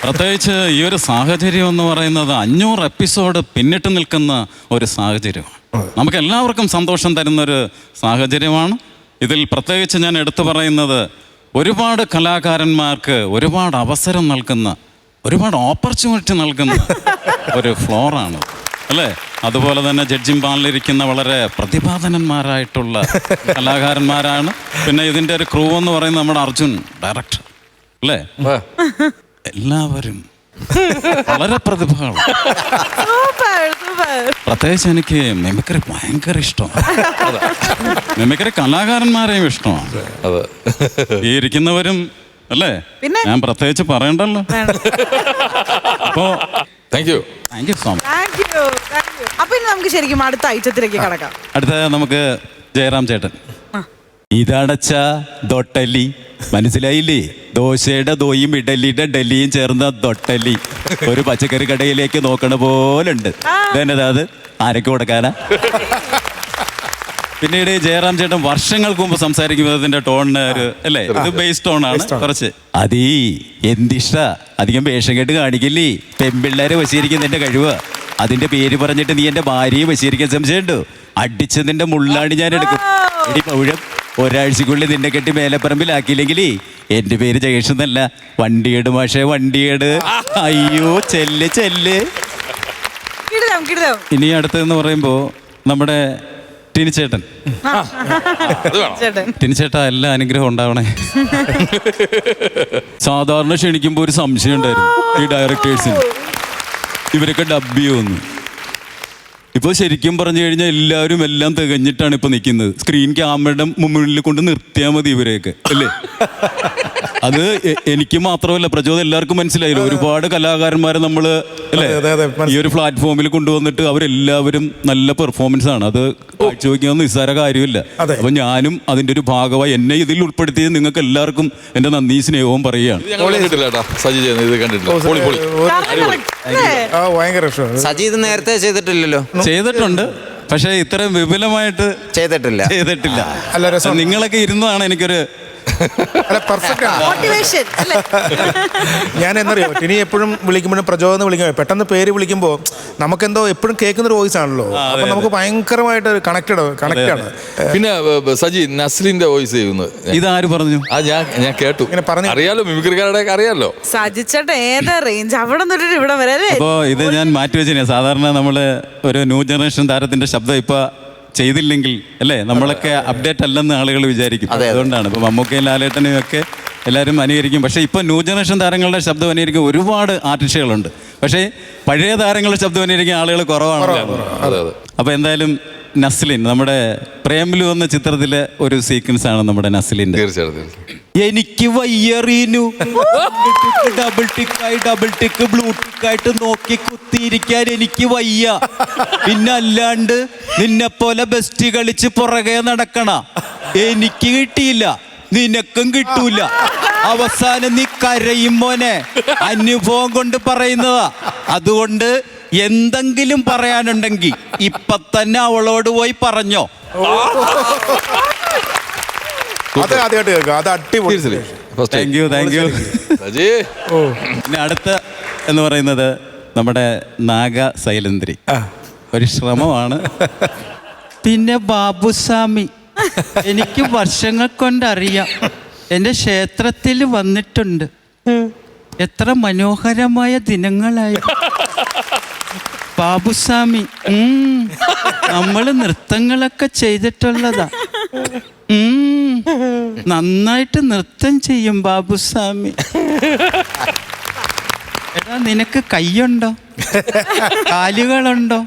I: പ്രത്യേകിച്ച് ഈ ഒരു സാഹചര്യം എന്ന് പറയുന്നത് 500 എപ്പിസോഡ് പിന്നിട്ട് നിൽക്കുന്ന ഒരു സാഹചര്യമാണ്. നമുക്ക് എല്ലാവർക്കും സന്തോഷം തരുന്നൊരു സാഹചര്യമാണ്. ഇതിൽ പ്രത്യേകിച്ച് ഞാൻ എടുത്തു പറയുന്നത് ഒരുപാട് കലാകാരന്മാർക്ക് ഒരുപാട് അവസരം നൽകുന്ന, ഒരുപാട് ഓപ്പർച്യൂണിറ്റി നൽകുന്ന ഒരു ഫ്ലോറാണ് അല്ലേ? അതുപോലെ തന്നെ ജഡ്ജിങ് പാനലിരിക്കുന്ന വളരെ പ്രതിഭാധനന്മാരായിട്ടുള്ള കലാകാരന്മാരാണ്. പിന്നെ ഇതിൻ്റെ ഒരു ക്രൂ എന്ന് പറയുന്നത് നമ്മുടെ അർജുൻ ഡയറക്ടർ അല്ലേ? എല്ലാവരും വളരെ പ്രതിഭകൾ.
A: Super super.
I: പ്രത്യേകിച്ച് എനിക്ക് മിമിക്രി ഭയങ്കര ഇഷ്ടമാണ്. മിമിക്രി കലാകാരന്മാരെയും ഇഷ്ടമാണ്.
B: അതെ.
I: ഈ ഇരിക്കുന്നവരും അല്ലേ,
A: പിന്നെ?
I: ഞാൻ പ്രത്യേകിച്ച് പറയണ്ടല്ലോ. അപ്പോ
B: thank you
I: so much.
A: Thank you thank you. അപ്പൊ ഇനി നമുക്ക് ശരിക്കും അടുത്ത ഐറ്റത്തിലേക്ക് കടക്കാം.
I: അടുത്ത നമുക്ക് ജയറാം ചേട്ടൻ. ഇതടച്ച ദൊട്ടലി, മനസ്സിലായില്ലേ? ദോശയുടെ ദോയും ഇഡലിയുടെ ഡലിയും ചേർന്ന ദൊട്ടലി. ഒരു പച്ചക്കറി കടയിലേക്ക് നോക്കണ പോലുണ്ട്. അത് ആരൊക്കെ കൊടുക്കാനാ? പിന്നീട് ജയറാം ചേട്ടൻ വർഷങ്ങൾക്ക് മുമ്പ് സംസാരിക്കുമ്പോൾ അതിന്റെ ടോണിന് ഒരു അല്ലേ, ഇത് ബേസ് ടോണാണ് കുറച്ച്. അതീ എന്തിഷ്ട അധികം വേഷം കെട്ട് കാണിക്കില്ലേ, പെൺപിള്ളേരെ വശീകരിക്കുന്നതിന്റെ കഴിവ്. അതിന്റെ പേര് പറഞ്ഞിട്ട് നീ എന്റെ ഭാര്യയെ വശീകരിക്കാൻ സംശയമുണ്ടോ? അടിച്ച് നിന്റെ മുള്ളാണ് ഞാൻ എടുക്കും. എടി പൗഴം, ഒരാഴ്ചക്കുള്ളിൽ നിന്നെ കെട്ടി മേലപ്പറമ്പിലാക്കിയില്ലെങ്കിൽ എന്റെ പേര് ജയേഷ് എന്നല്ല, വണ്ടിയേട് മാഷേ, വണ്ടിയേട്. അയ്യോ ചെല്ല് ചെല്ല്. ഇനി അടുത്തെന്ന് പറയുമ്പോ നമ്മുടെ ടിനിച്ചേട്ടൻ. ടിനിച്ചേട്ടാ, എല്ലാ അനുഗ്രഹം ഉണ്ടാവണേ. സാധാരണ ക്ഷണിക്കുമ്പോ ഒരു സംശയം ഉണ്ടായിരുന്നു ഈ ഡയറക്ടേഴ്സിന്, ഇവരൊക്കെ ഡബ് ചെയ്യുമെന്ന്. ഇപ്പൊ ശരിക്കും പറഞ്ഞു കഴിഞ്ഞാൽ എല്ലാവരും എല്ലാം തികഞ്ഞിട്ടാണ് ഇപ്പൊ നിൽക്കുന്നത്. സ്ക്രീൻ ക്യാമറയുടെ മുന്നിൽ കൊണ്ട് നിർത്തിയാൽ മതി ഇവരെയൊക്കെ, അല്ലേ? അത് എനിക്ക് മാത്രമല്ല, പ്രചോദനം എല്ലാവർക്കും മനസ്സിലായില്ല. ഒരുപാട് കലാകാരന്മാരെ നമ്മള് അല്ലേ ഈ ഒരു പ്ലാറ്റ്ഫോമിൽ കൊണ്ടുവന്നിട്ട് അവരെല്ലാവരും നല്ല പെർഫോമൻസ് ആണ്. അത് കാഴ്ചവെക്കാൻ നിസ്സാര കാര്യമില്ല. അപ്പൊ ഞാനും അതിന്റെ ഒരു ഭാഗമായി എന്നെ ഇതിൽ ഉൾപ്പെടുത്തിയത് നിങ്ങൾക്ക് എല്ലാവർക്കും എന്റെ നന്ദി സ്നേഹവും പറയുകയാണ്.
H: സജി ഇത് നേരത്തെ ചെയ്തിട്ടില്ലല്ലോ?
I: ചെയ്തിട്ടുണ്ട്, പക്ഷെ ഇത്രയും വിപുലമായിട്ട്
H: ചെയ്തിട്ടില്ല.
I: നിങ്ങളൊക്കെ ഇരുന്നതാണ് എനിക്കൊരു
G: ഞാൻ എന്നറിയോ, ഇനി എപ്പോഴും വിളിക്കുമ്പോഴും പ്രചോദനം വിളിക്കുമ്പോൾ പെട്ടെന്ന് പേര് വിളിക്കുമ്പോൾ നമുക്കെന്തോ എപ്പോഴും കേൾക്കുന്നൊരു വോയിസ് ആണല്ലോ. അപ്പൊ നമുക്ക് ഭയങ്കരമായിട്ട് കണക്റ്റാണ്.
B: പിന്നെ സജി നസ്ലിന്റെ വോയിസ് ചെയ്യുന്നത്
I: ഇതാര് പറഞ്ഞു?
B: ഞാൻ കേട്ടു. അറിയാലോ, മിമിക്രിക്കാരുടെ അറിയാലോ.
A: സജിച്ചേട്ടൻ ഏതാ റേഞ്ച് അവിടെ നിന്നിട്ട് ഇവിടെ വരെ.
I: അപ്പോ ഇത് ഞാൻ മാറ്റി വെച്ചിനെ. സാധാരണ നമ്മള് ഒരു ന്യൂ ജനറേഷൻ താരത്തിന്റെ ശബ്ദം ഇപ്പൊ ചെയ്തില്ലെങ്കിൽ അല്ലേ, നമ്മളൊക്കെ അപ്ഡേറ്റ് അല്ലെന്ന് ആളുകൾ വിചാരിക്കും. അതുകൊണ്ടാണ് ഇപ്പൊ മമ്മൂക്കയും ലാലേട്ടനെയും ഒക്കെ എല്ലാവരും അനുകരിക്കും. പക്ഷെ ഇപ്പൊ ന്യൂ ജനറേഷൻ താരങ്ങളുടെ ശബ്ദം അനുകരിക്കും ഒരുപാട് ആർട്ടിസ്റ്റുകളുണ്ട്. പക്ഷേ പഴയ താരങ്ങളുടെ ശബ്ദം അനുകരിക്കുന്ന ആളുകൾ കുറവാണ്. അപ്പൊ എന്തായാലും നസ്ലിൻ, നമ്മുടെ പ്രേമലു എന്ന ചിത്രത്തിലെ ഒരു സീക്വൻസ് ആണ് നമ്മുടെ നസ്ലിന്റെ. എനിക്ക് വയ്യറീനു ഡബിൾ ടിക്ക് ബ്ലൂ ടിക്കായിട്ട് നോക്കി കുത്തിയിരിക്കാൻ എനിക്ക് വയ്യ. പിന്നെ അല്ലാണ്ട് നിന്നെ പോലെ ബെസ്റ്റ് കളിച്ച് പുറകെ നടക്കണ എനിക്ക് കിട്ടിയില്ല, നിനക്കും കിട്ടൂല. അവസാനം നീ കരയും മോനെ, അനുഭവം കൊണ്ട് പറയുന്നതാ. അതുകൊണ്ട് എന്തെങ്കിലും പറയാനുണ്ടെങ്കിൽ ഇപ്പൊ തന്നെ അവളോട് പോയി പറഞ്ഞോ. Thank you. പിന്നെ അടുത്ത എന്ന് പറയുന്നത് നമ്മുടെ നാഗ സൈലന്ത്രി. ഒരു ശ്രമമാണ്. പിന്നെ ബാബുസ്വാമി, എനിക്ക് വർഷങ്ങൾ കൊണ്ടറിയാം, എൻ്റെ ക്ഷേത്രത്തിൽ വന്നിട്ടുണ്ട്. എത്ര മനോഹരമായ ദിനങ്ങളായി ബാബുസ്വാമി. നമ്മൾ നൃത്തങ്ങളൊക്കെ ചെയ്തിട്ടുള്ളതാ. നന്നായിട്ട് നൃത്തം ചെയ്യും ബാബുസ്വാമി. എടാ, നിനക്ക് കൈയുണ്ടോ? കാലുകളുണ്ടോ?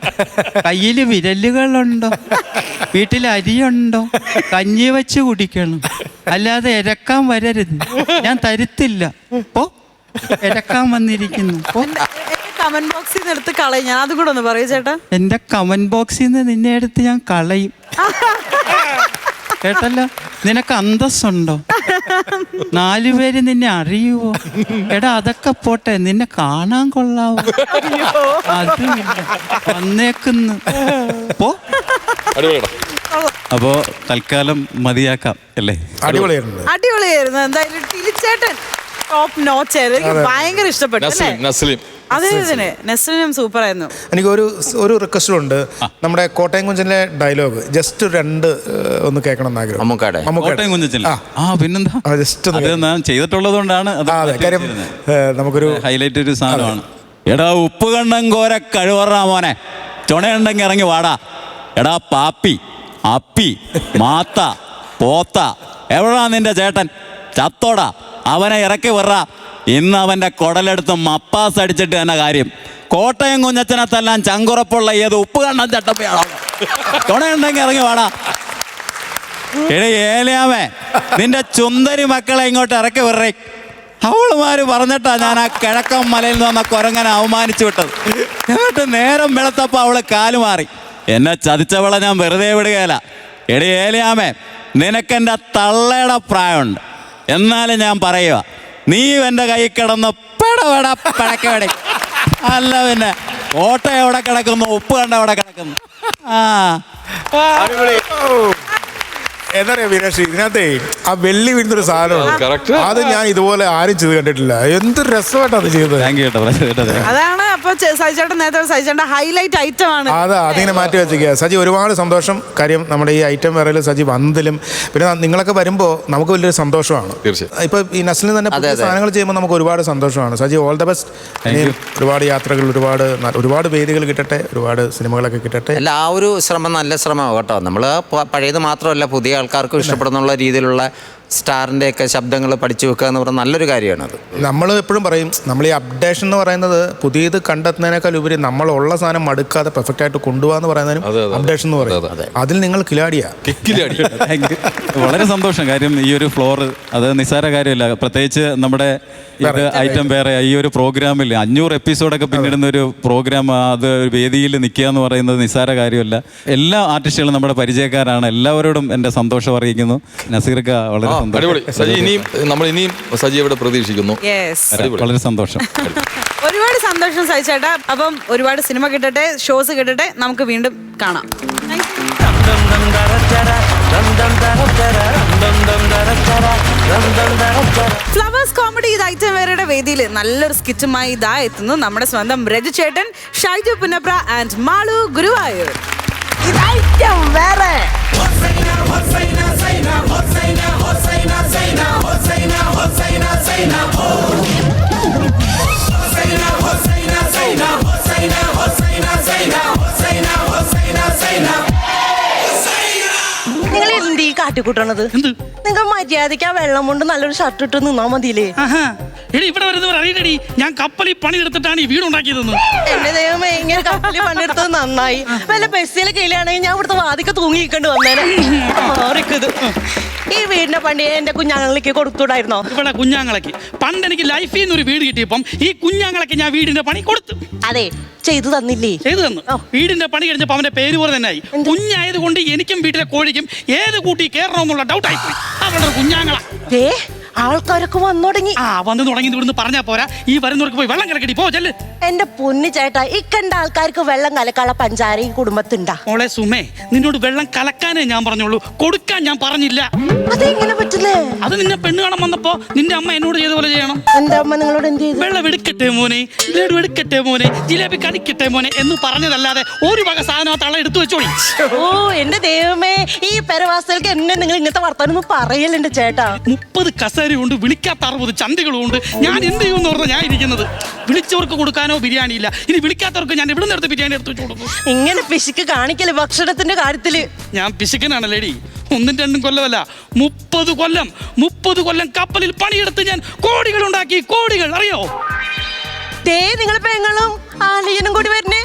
I: കയ്യിൽ വിരലുകളുണ്ടോ? വീട്ടിൽ അരിയുണ്ടോ? കഞ്ഞി വെച്ച് കുടിക്കണം, അല്ലാതെ ഇരക്കാൻ വരരുത്. ഞാൻ തരുത്തില്ല. ഓ, ഇരക്കാൻ വന്നിരിക്കുന്നു.
A: കമന്റ് ബോക്സിൽ നിന്ന് എടുത്ത് കളയും. ഞാൻ അതും കൂടെ ഒന്ന് പറയൂ ചേട്ടാ.
I: എന്റെ കമന്റ് ബോക്സിൽ നിന്ന് നിന്നെ എടുത്ത് ഞാൻ കളയും. കേട്ടല്ലോ? നിനക്ക് അന്തസ്സുണ്ടോ? 4 പേര് നിന്നെ അറിയുവോ? എടാ, അതൊക്കെ പോട്ടെ, നിന്നെ കാണാൻ കൊള്ളാവോ? അതുമില്ല, വന്നേക്കുന്നു. പോ. അപ്പോ തൽക്കാലം മതിയാക്കാം അല്ലേ?
A: അടിപൊളിയായിരുന്നു. എന്തായാലും ടിലിച്ചേട്ടൻ ടോപ്പ് നോച്ച് ആയിരുന്നു. എനിക്ക് ഭയങ്കര ഇഷ്ടപ്പെട്ടു. അതെ, നെസ്ലിനും സൂപ്പർ ആയിരുന്നു.
G: എനിക്ക് ഒരു റിക്വസ്റ്റ് ഉണ്ട്. നമ്മുടെ കോട്ടയം കുഞ്ചിലെ ഡയലോഗ് ജസ്റ്റ് 2 ഒന്ന് കേൾക്കണം എന്ന് ആഗ്രഹം.
I: കോട്ടയം കുഞ്ചിൽ പിന്നെന്താ, ഞാൻ ചെയ്തിട്ടുള്ളത് കൊണ്ടാണ്.
G: കാര്യം നമുക്കൊരു
I: ഹൈലൈറ്റ് ഒരു സാധനമാണ്. എടാ, ഉപ്പ് കണ്ണം കോര കഴിവറാ മോനെ, ചുണയുണ്ടെങ്കിൽ ഇറങ്ങി വാടാ. എടാ പാപ്പി, അപ്പി, മാത്ത, പോത്ത, എവിടാ നിന്റെ ചേട്ടൻ? ചത്തോടാ. അവനെ ഇറക്കി വിറ. ഇന്ന് അവൻ്റെ കുടലെടുത്ത് മപ്പാസ് അടിച്ചിട്ട് തന്നെ കാര്യം. കോട്ടയം കുഞ്ഞച്ചനെ തല്ലാൻ ചങ്കുറപ്പുള്ള ഏത് ഉപ്പ് കണ്ണൻ ചട്ടപ്പയാണോ? തുണയുണ്ടെങ്കിൽ ഇറങ്ങി വാടാ. എടേ ഏലിയാമേ, നിന്റെ ചുന്ദരി മക്കളെ ഇങ്ങോട്ട് ഇറക്കി വിറേ. അവളുമാര് പറഞ്ഞിട്ടാ ഞാൻ ആ കിഴക്കൻ മലയിൽ നിന്ന് വന്ന കുരങ്ങനെ അവമാനിച്ചു വിട്ടത്. എന്നിട്ട് നേരം വെളുത്തപ്പോൾ അവള് കാലുമാറി. എന്നെ ചതിച്ചവളെ ഞാൻ വെറുതെ വിടുകയില്ല. എടേ ഏലിയാമേ, നിനക്കെൻ്റെ തള്ളയുടെ പ്രായമുണ്ട്. എന്നാലും ഞാൻ പറയുക, നീ എൻ്റെ കൈ കിടന്ന് പെടപെട പടക്കപടി. അല്ല പിന്നെ കോട്ട എവിടെ കിടക്കുന്നു, ഉപ്പ് കണ്ട എവിടെ കിടക്കുന്നു.
G: എന്താ പറയാ മീനാക്ഷി, ഇതിനകത്തെ ആ വെള്ളി വീഴുന്നൊരു സാധനമാണ്. അത് ഞാൻ ഇതുപോലെ ആരും ചെയ്ത് കണ്ടിട്ടില്ല. എന്ത് രസമായിട്ടാണ് അത് ചെയ്തത്.
A: അതാണ് അപ്പൊ സജിചേട്ടൻ നേരത്തെ സജിചേട്ടന്റെ ഹൈലൈറ്റ് ഐറ്റം ആണ്.
G: അതാ അതിങ്ങനെ മാറ്റി വെച്ചിരിക്കുക. സജി ഒരുപാട് സന്തോഷം. കാര്യം നമ്മുടെ ഈ ഐറ്റം വേറെ സജി വന്നതിലും പിന്നെ നിങ്ങളൊക്കെ വരുമ്പോൾ നമുക്ക് വലിയൊരു സന്തോഷമാണ്. ഇപ്പൊ ഈ നസ്ലിന് തന്നെ പുതിയ സാധനങ്ങൾ ചെയ്യുമ്പോൾ നമുക്ക് ഒരുപാട് സന്തോഷമാണ്. Saji all the best. ഒരുപാട് യാത്രകൾ, ഒരുപാട് വേദികൾ കിട്ടട്ടെ, ഒരുപാട് സിനിമകളൊക്കെ കിട്ടട്ടെ.
H: അല്ല, ആ ഒരു ശ്രമം നല്ല ശ്രമമാണ് കേട്ടോ. നമ്മൾ പഴയത് മാത്രമല്ല, പുതിയ ആൾക്കാർക്കും ഇഷ്ടപ്പെടുന്നുള്ള രീതിയിലുള്ള സ്റ്റാറിൻ്റെ ഒക്കെ ശബ്ദങ്ങൾ പഠിച്ചു വെക്കുക എന്ന് പറഞ്ഞാൽ നല്ലൊരു കാര്യമാണത്.
G: നമ്മൾ എപ്പോഴും പറയും, നമ്മൾ ഈ അപ്ഡേഷൻ എന്ന് പറയുന്നത് പുതിയത് കണ്ടെത്തുന്നതിനേക്കാൾ ഉപരി നമ്മളുള്ള സാധനം മടുക്കാതെ പെർഫെക്റ്റ് ആയിട്ട് കൊണ്ടുപോകാന്ന് പറയുന്നതിനും അപ്ഡേഷൻ എന്ന് പറയുന്നത്. അതിൽ നിങ്ങൾ കിലാടിയാ.
I: വളരെ സന്തോഷം. കാര്യം ഈ ഒരു ഫ്ലോർ അത് നിസ്സാര കാര്യമല്ല. പ്രത്യേകിച്ച് നമ്മുടെ ഇത് ഐറ്റം വേറെ ഈ ഒരു പ്രോഗ്രാമിൽ 500 എപ്പിസോഡൊക്കെ പിന്നിടുന്ന ഒരു പ്രോഗ്രാം, അത് വേദിയിൽ നിൽക്കുക എന്ന് പറയുന്നത് നിസ്സാര കാര്യമല്ല. എല്ലാ ആർട്ടിസ്റ്റുകളും നമ്മുടെ പരിചയക്കാരാണ്. എല്ലാവരോടും എൻ്റെ സന്തോഷം അറിയിക്കുന്നു. നസീർക്ക വളരെ
B: നമ്മൾ ഇനിയും സജിയുടെ പ്രതീക്ഷിക്കുന്നു.
I: വളരെ സന്തോഷം.
A: ഒരുപാട് സന്തോഷം സജിച്ചേട്ടാ. അപ്പം ഒരുപാട് സിനിമ കിട്ടട്ടെ, ഷോസ് കിട്ടട്ടെ. നമുക്ക് വീണ്ടും കാണാം. ഫ്ലവേഴ്സ് കോമഡി ഇത് ഐറ്റം വേറെയുടെ വേദിയിൽ നല്ലൊരു സ്കിറ്റുമായി ഇതാ എത്തുന്നു നമ്മുടെ സ്വന്തം രജു ചേട്ടൻ, ഷൈജു പുന്നപ്ര ആൻഡ് മാളു ഗുരുവായൂർ. ഇത് ഐറ്റം വേറെ.
D: നിങ്ങൾ എന്ത് കാട്ടിക്കൂട്ടണത്? നിങ്ങൾ മര്യാദയ്ക്ക് ആ വെള്ളം കൊണ്ട് നല്ലൊരു ഷർട്ട് ഇട്ട് നിന്നാ മതിയില്ലേ?
J: എടി ഇവിടെ വരുന്നവർ അറിയണടി, ഞാൻ കപ്പലിൽ പണിയെടുത്തിട്ടാണ് ഈ വീടുണ്ടാക്കിയതെന്ന്.
D: എന്റെ ദൈവമേ, ഇങ്ങനെ കപ്പലിൽ പണിയെടുത്തത് നന്നായി. വല്ല ബസ്സിലെ കയ്യിലാണെങ്കിൽ ഞാൻ ഇവിടുത്തെ വാതിക്ക തൂങ്ങിക്കൊണ്ട് വന്നേനെ. മാറിക്കത്. ഈ വീടിന്റെ പണി എന്റെ കുഞ്ഞാങ്ങൾക്ക് കൊടുത്തൂടായിരുന്നോ?
J: ഇവിടെ കുഞ്ഞാങ്ങളക്ക് പണ്ട് എനിക്ക് ലൈഫിൽ നിന്ന് ഒരു വീട് കിട്ടിയപ്പം ഈ കുഞ്ഞാങ്ങളക്ക് ഞാൻ വീടിന്റെ പണി കൊടുത്തു.
D: അതെ, ചെയ്തു തന്നില്ലേ?
J: ചെയ്തു തന്നു. വീടിന്റെ പണി കഴിഞ്ഞപ്പോ അവന്റെ പേര് പോലെ തന്നെ ആയി. കുഞ്ഞായത് കൊണ്ട് എനിക്കും വീട്ടിലെ കോഴിക്കും ഏത് കൂട്ടി കയറണമെന്നുള്ള ഡൗട്ട് ആയിപ്പോയി. അവളുടെ കുഞ്ഞാങ്ങള
D: ആൾക്കാരൊക്കെ വന്നു തുടങ്ങി.
J: വന്നു തുടങ്ങി. ഇവിടുന്ന് പറഞ്ഞാ പോരാ, ഈ വരുന്നവർക്ക് പോയി വെള്ളം കലക്കടി പോ ചെല്ല്.
D: എന്റെ പൊന്നു ചേട്ടാ, ഈ കണ്ട ആൾക്കാർക്ക് വെള്ളം കലക്കാനുള്ള പഞ്ചാര ഈ കുടുംബത്തുണ്ടാ?
J: മോളെ സുമേ, നിന്നോട് വെള്ളം കലക്കാനേ ഞാൻ പറഞ്ഞോളൂ, കൊടുക്കാൻ ഞാൻ പറഞ്ഞില്ല.
D: അതെങ്ങനെ പറ്റില്ലേ?
J: അത് നിന്നെ പെണ്ണ് കാണാൻ വന്നപ്പോ നിന്റെ അമ്മ എന്നോട് ചെയ്ത പോലെ ചെയ്യണം.
D: എന്റെ അമ്മ നിങ്ങളോട് എന്ത് ചെയ്തു?
J: വെള്ളം എടുക്കട്ടെ മോനെ, ലഡു എടുക്കട്ടെ മോനെ, ജിലേബി കടിക്കട്ടെ മോനെ എന്ന് പറഞ്ഞതല്ലാതെ ഒരു വക സാധനം തള്ള എടുത്തു വെച്ചോളി.
D: ഓ എന്റെ ദൈവമേ, ഈ പെരവാസികൾക്ക് എന്നെ നിങ്ങൾ ഇങ്ങനത്തെ വർത്താനൊന്നും പറയല്ല എന്റെ ചേട്ടാ.
J: 30 കസേരയുണ്ട്, വിളിക്കാത്ത 60 ചന്തികളുണ്ട്. ഞാൻ എന്ത് ചെയ്യുമെന്ന് പറഞ്ഞാൽ ഞാൻ ഇരിക്കുന്നത്. വിളിച്ചവർക്ക് കൊടുക്കാനോ ബിരിയാണി ഇല്ല. ഇനി വിളിക്കാത്തവർക്ക് ഞാൻ ഇവിടെ നിന്ന് ബിരിയാണി എടുത്ത് വെച്ച് കൊടുക്കും.
D: ഇങ്ങനെ പിശുക്ക് കാണിക്കല് ഭക്ഷണത്തിന്റെ കാര്യത്തില്.
J: ഞാൻ പിശുക്കനാണ് ലേഡി. 1-2 കൊല്ലമല്ല, 30 കൊല്ലം. 30 കൊല്ലം കപ്പലിൽ പണിയെടുത്ത് ഞാൻ കോടികൾ ഉണ്ടാക്കി. കോടികൾ അറിയോ?
D: നിങ്ങൾ പെങ്ങളും ആലിയനും കൂടി വരുന്നേ.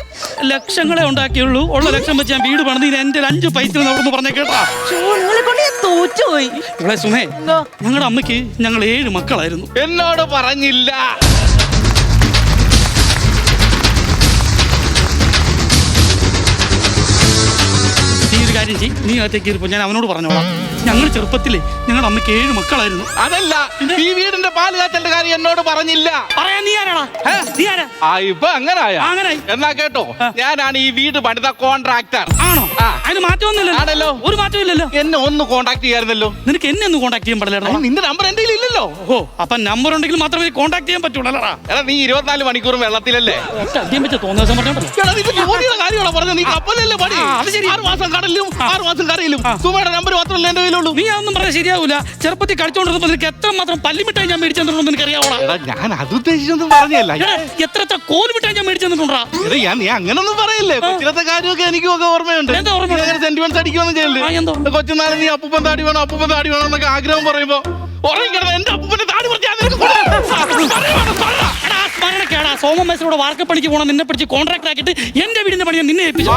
J: ലക്ഷങ്ങളെ ഉണ്ടാക്കിയുള്ളൂ. ഉള്ള ലക്ഷം വെച്ച് ഞാൻ വീട് പണിത് എന്റെ 5 പൈസ നടന്നു പറഞ്ഞ കേട്ടാ.
D: നിങ്ങളെ കൊണ്ട് ഞാൻ തോറ്റുപോയി.
J: ഇവിടെ സുമേ, ഞങ്ങളുടെ അമ്മയ്ക്ക് ഞങ്ങൾ 7 മക്കളായിരുന്നു. എന്നോട് പറഞ്ഞില്ല. കാര്യം ചെയ്യും, നീ അകത്തേക്ക് ഇരുപ്പോ ഞാൻ അവനോട് പറഞ്ഞോളാം. ഞങ്ങൾ ചെറുപ്പത്തില് ഞങ്ങളുടെ അമ്മയ്ക്ക് 7 മക്കളായിരുന്നു. അതല്ല, ഈ വീടിന്റെ പാല് കാച്ചന്റെ കാര്യം എന്നോട് പറഞ്ഞില്ല. പറയാൻ നീ ആരാടാ? നീ ആരാ? ഇപ്പൊ അങ്ങനെ എന്നാ കേട്ടോ, ഞാനാണ് ഈ വീട് പണിത കോൺട്രാക്ടർ. ആണോ? അതിന് മാറ്റമൊന്നുമില്ലല്ലോ. ആണല്ലോ, ഒരു മാറ്റവും ഇല്ലല്ലോ. എന്നെ ഒന്ന് കോൺടാക്ട് ചെയ്യാറുന്നല്ലോ. നിനക്ക് എന്നെ ഒന്ന് കോൺടാക്ട് ചെയ്യാൻ പാടില്ലായിരുന്നു. നിന്റെ നമ്പർ എന്റെ ഇല്ലല്ലോ. ഓ, അപ്പൊ നമ്പർ ഉണ്ടെങ്കിൽ മാത്രമേ കോൺടാക്ട് ചെയ്യാൻ പറ്റുള്ളൂ. എടാ, നീ 24 മണിക്കൂറും വെള്ളത്തിലല്ലേ? അധികം വെച്ച് തോന്നുന്ന കാര്യമാണ് പറഞ്ഞത്. നീ കപ്പലല്ലേ പണി? അത് ശരി. 6 മാസം കടലിലും 6 മാസം കരയിലും. സുമയുടെ നമ്പർ മാത്രമല്ല എന്റെ കയ്യിലുള്ളൂ. നീ അതൊന്നും പറഞ്ഞാൽ ശരിയാവൂല. ചെറുപ്പത്തിൽ കളിച്ചോണ്ടിരുന്നപ്പോ നിനക്ക് എത്രമാത്രം പല്ലിമിട്ടായി ഞാൻ മേടിച്ചു തന്നിട്ടുണ്ടോ എനിക്ക് അറിയാവോ? ഞാൻ അത് ഉദ്ദേശിച്ചൊന്നും പറഞ്ഞല്ല. എത്ര കോലുമിട്ടായി ഞാൻ മേടിച്ചു തന്നിട്ടുണ്ടാ? നീ അങ്ങനൊന്നും പറയല്ലേ. കൊച്ചിലത്തെ കാര്യമൊക്കെ എനിക്കും ഒക്കെ ഓർമ്മയുണ്ട്. എന്താ ഓർമ്മ? സെന്റിമെന്റ്സ് അടിക്കുമെന്ന് ചെയ്യല്ലേ? കൊച്ചുനാളെ നീ അപ്പൂപ്പൻ താടി വേണം, അപ്പൂപ്പൻ താടി വേണം എന്നൊക്കെ ആഗ്രഹം പറയുമ്പോ ഉറങ്ങി കിടന്ന എന്റെ അപ്പൂപ്പന്റെ താടി പറിച്ചാൽ സ്മരണക്കേടാ സോമമേശ്വരോട് വാർക്കപ്പണിക്ക് പോകണം നിന്നെ പിടിച്ച് കോൺട്രാക്ട് ആക്കിയിട്ട് എന്റെ വീടിന്റെ പണി നിന്നെ ഏൽപ്പിച്ചു.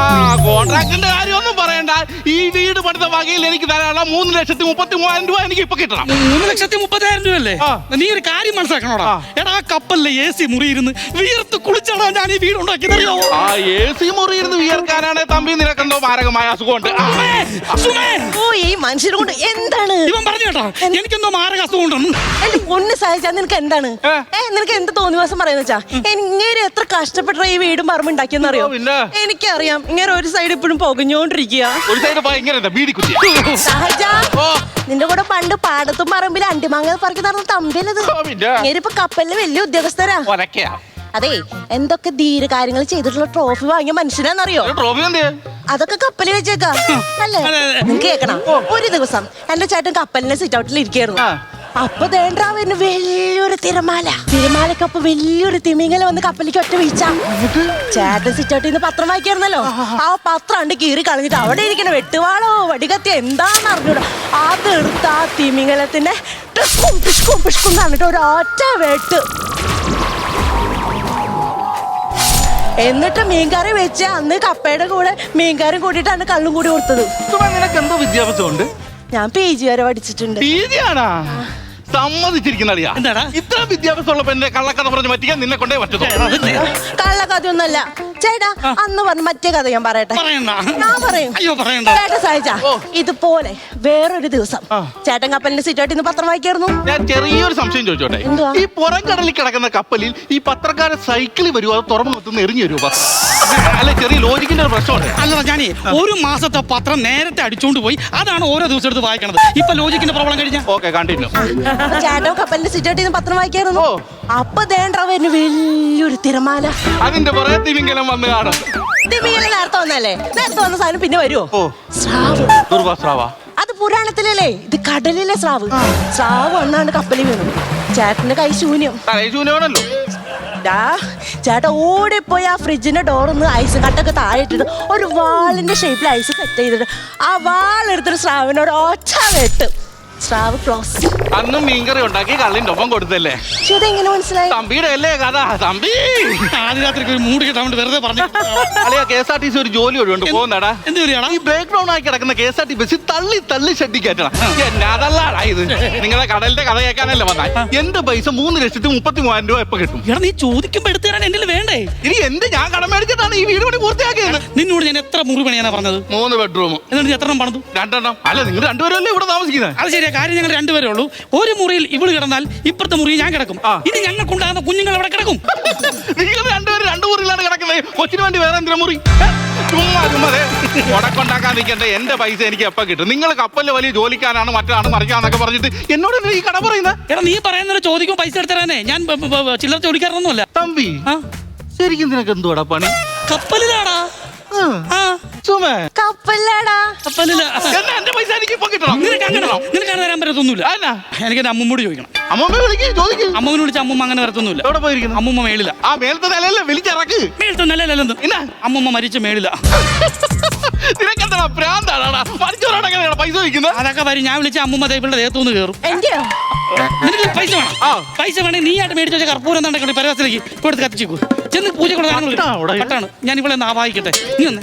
K: കോൺട്രാക്ടിന്റെ കാര്യമൊന്നും പറയണ്ട. ഈ വീട് പണിത വകയിൽ എനിക്ക് തരാനുള്ള 3,33,000 രൂപ എനിക്ക് ഇപ്പൊ കിട്ടണം.
J: 3,30,000 രൂപയല്ലേ? നീ ഒരു കാര്യം മനസ്സിലാക്കണോടാ. എടാ കപ്പലിലെ AC മുറിയിരുന്ന് വിയർത്ത് കുളിച്ചാടാ ഞാൻ ഈ വീട് ഉണ്ടാക്കിയതറിയോ?
K: ആ AC മുറിയിരുന്ന് വിയർക്കാനാണ് തമ്പി നിനക്കെന്തോ മാരകമായ അസുഖമുണ്ട്.
D: ഓ ഈ മനുഷ്യനെ കൊണ്ട് എന്താണ്
J: ഇവൻ പറഞ്ഞു കേട്ടോ എനിക്കെന്തോ മാരക അസുഖം ഉണ്ടെന്ന്.
D: എന്റെ പൊന്ന് സഹായിച്ചാ നിനക്ക് എന്താണ് നിനക്ക് എന്ത് തോന്നിവാസം പറയുന്ന വെച്ചാ ഇങ്ങനെ എത്ര കഷ്ടപ്പെട്ട ഈ വീടും പറമ്പ് ഉണ്ടാക്കിയെന്നറിയോ? എനിക്കറിയാം ഇങ്ങനെ ഒരു സൈഡ് ഇപ്പോഴും പുകഞ്ഞോണ്ടിരിക്കുക.
K: ഒരു സൈഡ്
D: സഹജ നിന്റെ കൂടെ പണ്ട് പാടത്തും പറമ്പിൽ അണ്ടിമാങ്ങ പറക്കി നടന്ന തമ്പിലത് ഇപ്പൊ കപ്പലില് വലിയ ഉദ്യോഗസ്ഥരാ. അതെ എന്തൊക്കെ ധീര കാര്യങ്ങൾ ചെയ്തിട്ടുള്ള ട്രോഫി വാങ്ങിയ മനുഷ്യനാന്നറിയോ? അതൊക്കെ കപ്പലിൽ വെച്ചേക്കാ അല്ലേ? നിനക്ക് കേക്കണം ഒരു ദിവസം എന്റെ ചേട്ടൻ കപ്പലിന്റെ സിറ്റ് ഔട്ടിൽ ഇരിക്കായിരുന്നു. അപ്പൊ ദേണ്ടാവിന് വലിയൊരു തിരമാലക്കപ്പൊ വലിയൊരു തിമിങ്ങല വന്ന് കപ്പലിലേക്ക് ഒറ്റ വീഴ്ച. ചേട്ടൻ സിറ്റ് ഔട്ടിൽ നിന്ന് പത്രം വായിക്കായിരുന്നല്ലോ. ആ പത്രം ഉണ്ട് കീറി കളഞ്ഞിട്ട് അവിടെ ഇരിക്കണ വെട്ടുവാളോ വടികത്തി എന്താന്ന് അറിഞ്ഞൂടാ അതെടുത്ത് ആ തിമിങ്ങലത്തിന്റെ പിഷ്കും പിഷ്കും പിഷ്കും കണ്ടിട്ട് ഒരു ഒറ്റ വെട്ട്. എന്നിട്ട് മീൻകറി വെച്ച് അന്ന് കപ്പയുടെ കൂടെ മീൻകറി കൂട്ടിയിട്ടാണ് കള്ളും കൂടി കൊടുത്തത്.
K: നിനക്ക് എന്തോ വിദ്യാഭ്യാസമുണ്ട്?
D: ഞാൻ PG വരെ പഠിച്ചിട്ടുണ്ട്.
K: സമ്മതിച്ചിരിക്കുന്നറിയാ ഇത്ര വിദ്യാഭ്യാസമുള്ള പെണ്ണെ കള്ളക്കഥ പറഞ്ഞ് പറ്റിക്കാൻ നിന്നെ കൊണ്ടേ പറ്റുന്നു.
D: കള്ളക്കഥയൊന്നല്ല ചേട്ടാ. അന്ന് പറഞ്ഞ മറ്റേ കഥ ഞാൻ പറയട്ടെ. ഞാൻ പറയും ചേട്ടാ സഹായിച്ചാ ഇതുപോലെ വേറൊരു ദിവസം ചേട്ടൻ കപ്പലിന്റെ സീറ്റോട്ടിൽ നിന്ന് പത്രം വായിക്കായിരുന്നു.
K: ഞാൻ ചെറിയൊരു സംശയം ചോദിച്ചോട്ടെ. ഈ പുറം കടലിൽ കിടക്കുന്ന കപ്പലിൽ ഈ പത്രക്കാരെ സൈക്കിളിൽ വരുമോ അതോ തുറന്നു നിർത്തുന്ന എറിഞ്ഞു വരുമോ? അല്ല ചെറിയ ലോജിക്കിന്റെ ഒരു പ്രശ്നമുണ്ട്.
J: അല്ല ഞാനേ ഒരു മാസത്തെ പത്രം നേരത്തെ അടിച്ചോണ്ട് പോയി അതാണ് ഓരോ ദിവസം എടുത്ത് വായിക്കണത്. ഇപ്പൊ ലോജിക്കിന്റെ പ്രോബ്ലം കഴിഞ്ഞ
K: ഓക്കെ കണ്ടിന്യൂ.
D: ചേട്ടോ കപ്പലിന്റെ സീറ്റോട്ടിൽ നിന്ന് പത്രം വായിക്കായിരുന്നു. അപ്പൊ ദേണ്ടവന് വലിയൊരു തിരമാല.
K: അതിന്റെ പുറകെ തിമിംഗലം വന്ന് കാണും.
D: തിമിംഗലം നേരത്തെ വന്നല്ലേ? നേരത്തെ വന്ന സാധനം പിന്നെ വരുമോ?
K: സ്രാവ്
D: അത് പുരാണത്തിലല്ലേ? ഇത് കടലിലെ സ്രാവ്. സ്രാവ് വന്നാണ്ട് കപ്പലിൽ വീണു. ചേട്ടന്റെ കൈ ശൂന്യം.
K: ശൂന്യമാണല്ലോ.
D: ചേട്ടാ ഓടിപ്പോയി ആ ഫ്രിഡ്ജിന്റെ ഡോറൊന്ന് ഐസ് കട്ടൊക്കെ താഴെട്ടിട്ട് ഒരു വാളിന്റെ ഷേപ്പിൽ ഐസ് സെറ്റ് ചെയ്തിട്ട് ആ വാളെടുത്തൊരു സ്രാവിനോട് ഒച്ച വെട്ട്. സ്രാവ് ക്ലോസ്.
K: അന്നും മീൻകറി ഉണ്ടാക്കി കള്ളിന്റെ ഒപ്പം കൊടുത്തല്ലേ?
D: ഇതെങ്ങനെ മനസ്സിലായി?
K: തമ്പിയുടെ അല്ലേ കഥ? തമ്പി
J: ആദ്യരാത്രി മൂടി കിട്ടാൻ വേണ്ടി വെറുതെ പറഞ്ഞു.
K: KSRTC ഒരു ജോലി ഒഴിവുണ്ട് പോകുന്നടാ. ഈ ബ്രേക്ക് ഡൗൺ ആയി കിടക്കുന്ന KSRTC ബസ് തള്ളി ഷെഡി കയറ്റണം. അതല്ലാടാ ഇത്. നിങ്ങളെ കടലിന്റെ കഥ കേൾക്കാനല്ലേ വന്നാൽ എന്റെ പൈസ 3,33,000 രൂപ എപ്പോ കിട്ടും?
J: നീ ചോദിക്കുമ്പോ എടുത്തു തരാൻ എന്റെ വേണ്ടേ?
K: ഇനി എന്ത് ഞാൻ കടം മേടിച്ചിട്ടാണ് ഈ വീട് പണി പൂർത്തിയാക്കിയത്.
J: നിന്നോട് ഞാൻ എത്ര മുറി പണിയാനാ പറഞ്ഞത്?
K: 3 ബെഡ്റൂം.
J: എന്നിട്ട് എത്ര പണിതു?
K: 2 അല്ല നിങ്ങൾ രണ്ടുപേരല്ലേ ഇവിടെ താമസിക്കുന്നത്?
J: അത് ശരിയാ. കാര്യം ഞങ്ങൾ രണ്ടുപേരേ ഉള്ളൂ. ഒരു മുറിയിൽ ഇവള് കിടന്നാൽ ഇപ്പുറത്തെ മുറിയിൽ ഞാൻ കിടക്കും. ഇനി ഞങ്ങൾക്കുണ്ടാകുന്ന കുഞ്ഞുങ്ങൾ അവിടെ കിടക്കും.
K: നിങ്ങൾ രണ്ടുപേരും 2 മുറിയിലാണ് കിടക്കുന്നത്. കൊച്ചിന് വേണ്ടി വേറെ എന്തിനാ മുറി? ഉടക്കൊണ്ടാക്കാൻ നിൽക്കണ്ടേ? എന്റെ പൈസ എനിക്ക് എപ്പോ കിട്ടും? നിങ്ങൾ കപ്പലിൽ വലിയ ജോലിക്കാരാണ് മറ്റാണ് മറിക്കാന്നൊക്കെ പറഞ്ഞിട്ട് എന്നോട് ഈ കട പറയുന്നത്.
J: എടാ നീ പറയുന്നത് ചോദിക്കും പൈസ എടുത്തരാനേ. ഞാൻ ചില്ലറ ജോലിക്കാരനൊന്നുമല്ല.
K: തമ്പി ശരിക്കും നിനക്ക് എന്തുവാടാ പണി?
J: കപ്പലിലാടാ.
K: എന്റെ പൈസ എനിക്ക് ഇപ്പൊ കിട്ടണം.
J: നിനക്ക് തരാൻ പറ്റത്തൊന്നുമില്ല. എനിക്ക് എന്റെ അമ്മൂട് ചോദിക്കണം. അമ്മൂനെ വിളിച്ച അമ്മൂമ്മ അങ്ങനെ വരത്തൊന്നുമില്ല.
K: എവിടെ പോയിരിക്കുന്നു?
J: അമ്മൂമ്മ മേളില.
K: ആ മേലത്തെ നിലയല്ലേ വിളിച്ചിറക്ക്.
J: മേലത്തെ നിലയിലെന്ത്? അമ്മൂമ്മ മരിച്ച മേളില.
K: നിനക്കെന്താ പ്രാന്താടാ? മരിച്ചവരോടെങ്ങനെയാണ് പൈസ വയ്ക്കുന്നത്?
J: അതൊക്കെ വരും. ഞാൻ വിളിച്ച അമ്മൂമ്മ ഇവളുടെ ദേഹത്തുനിന്ന് കയറും. നിനക്ക് പൈസ വേണം? പൈസ വേണമെങ്കിൽ നീ ആയിട്ട് മേടിച്ചു വെച്ച കർപ്പൂരം എന്താ പരവശത്തിലേക്ക് കൊടുത്ത് കത്തിച്ചേക്കൂ. ചെന്ന് പൂജ കട്ടാണ്. ഞാൻ ഇവിടെ ആവാഹിക്കട്ടെ. നീ ഒന്ന്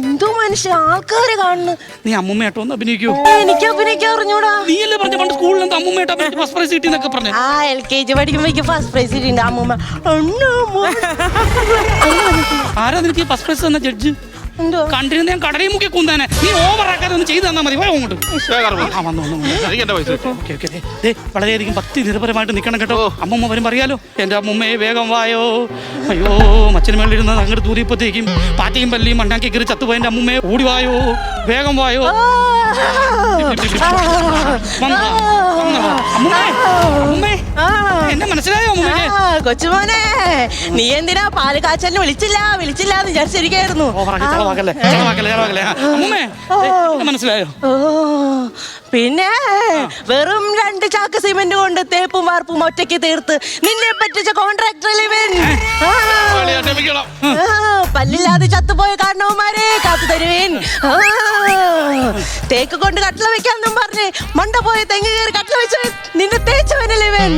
D: എന്തോ മനുഷ്യ ആൾക്കാര് കാണുന്നു.
J: നീ അമ്മൂമ്മയായിട്ടോ ഒന്ന് അഭിനയിക്കൂ.
D: എനിക്ക് അഭിനയിക്കാൻ അറിഞ്ഞൂടാ.
J: നീയല്ലേ പറഞ്ഞ പണ്ട് സ്കൂളിൽ നിന്ന് അമ്മൂമ്മയായിട്ട് ഫസ്റ്റ് പ്രൈസ് കിട്ടിയെന്നൊക്കെ പറഞ്ഞു.
D: LKG പഠിക്കുമ്പോ ഫസ്റ്റ് പ്രൈസ് കിട്ടിയിട്ടുണ്ട് അമ്മൂമ്മ.
J: ആരാ നിനക്ക് ഫസ്റ്റ് പ്രൈസ് തന്ന ജഡ്ജ്? കണ്ടിരുന്ന ഞാൻ കടലയും മുക്കി കുന്താനെ. നീ ഓവറാക്കാതെ ഒന്ന് ചെയ്തു തന്നാ മതി. അങ്ങോട്ട് വളരെയധികം ഭക്തി നിരപരമായിട്ട് നിൽക്കണം കേട്ടോ. അമ്മൂമ്മ വരും പറയാലോ. എന്റെ അമ്മൂമ്മയെ വേഗം വായോ. അയ്യോ മച്ചന് മേളിരുന്ന് അങ്ങോട്ട് തൂതിയപ്പോഴത്തേക്കും പാറ്റയും പല്ലിയും മണ്ണാക്കി കയറി ചത്തുപോയ എന്റെ അമ്മൂമ്മയെ ഓടിവായോ വേഗം വായോ. എന്നെ മനസ്സിലായോ
D: കൊച്ചുമോനെ? നീ എന്തിനാ പാല് കാച്ചലിന് വിളിച്ചില്ല എന്ന് വിചാരിച്ചിരിക്കായിരുന്നു.
J: മനസ്സിലായോ?
D: പിന്നെ വെറും 2 ചാക്ക് സിമന്റ് കൊണ്ട് തേപ്പും വാർപ്പും ഒറ്റയ്ക്ക് തീർത്ത് നിന്നെ പറ്റിച്ച കോൺട്രാക്ടർ പല്ലില്ലാതെ ചത്തുപോയ കാരണവന്മാരെ കാത്തു തരുവേൻ. തേക്ക് കൊണ്ട് കട്ടില വെക്കാന്നും പറഞ്ഞ് മണ്ട പോയ തെങ്ങ് കയറി കട്ടില വെച്ച് നിന്നെ തേച്ചവനല്ലേ ഇവൻ.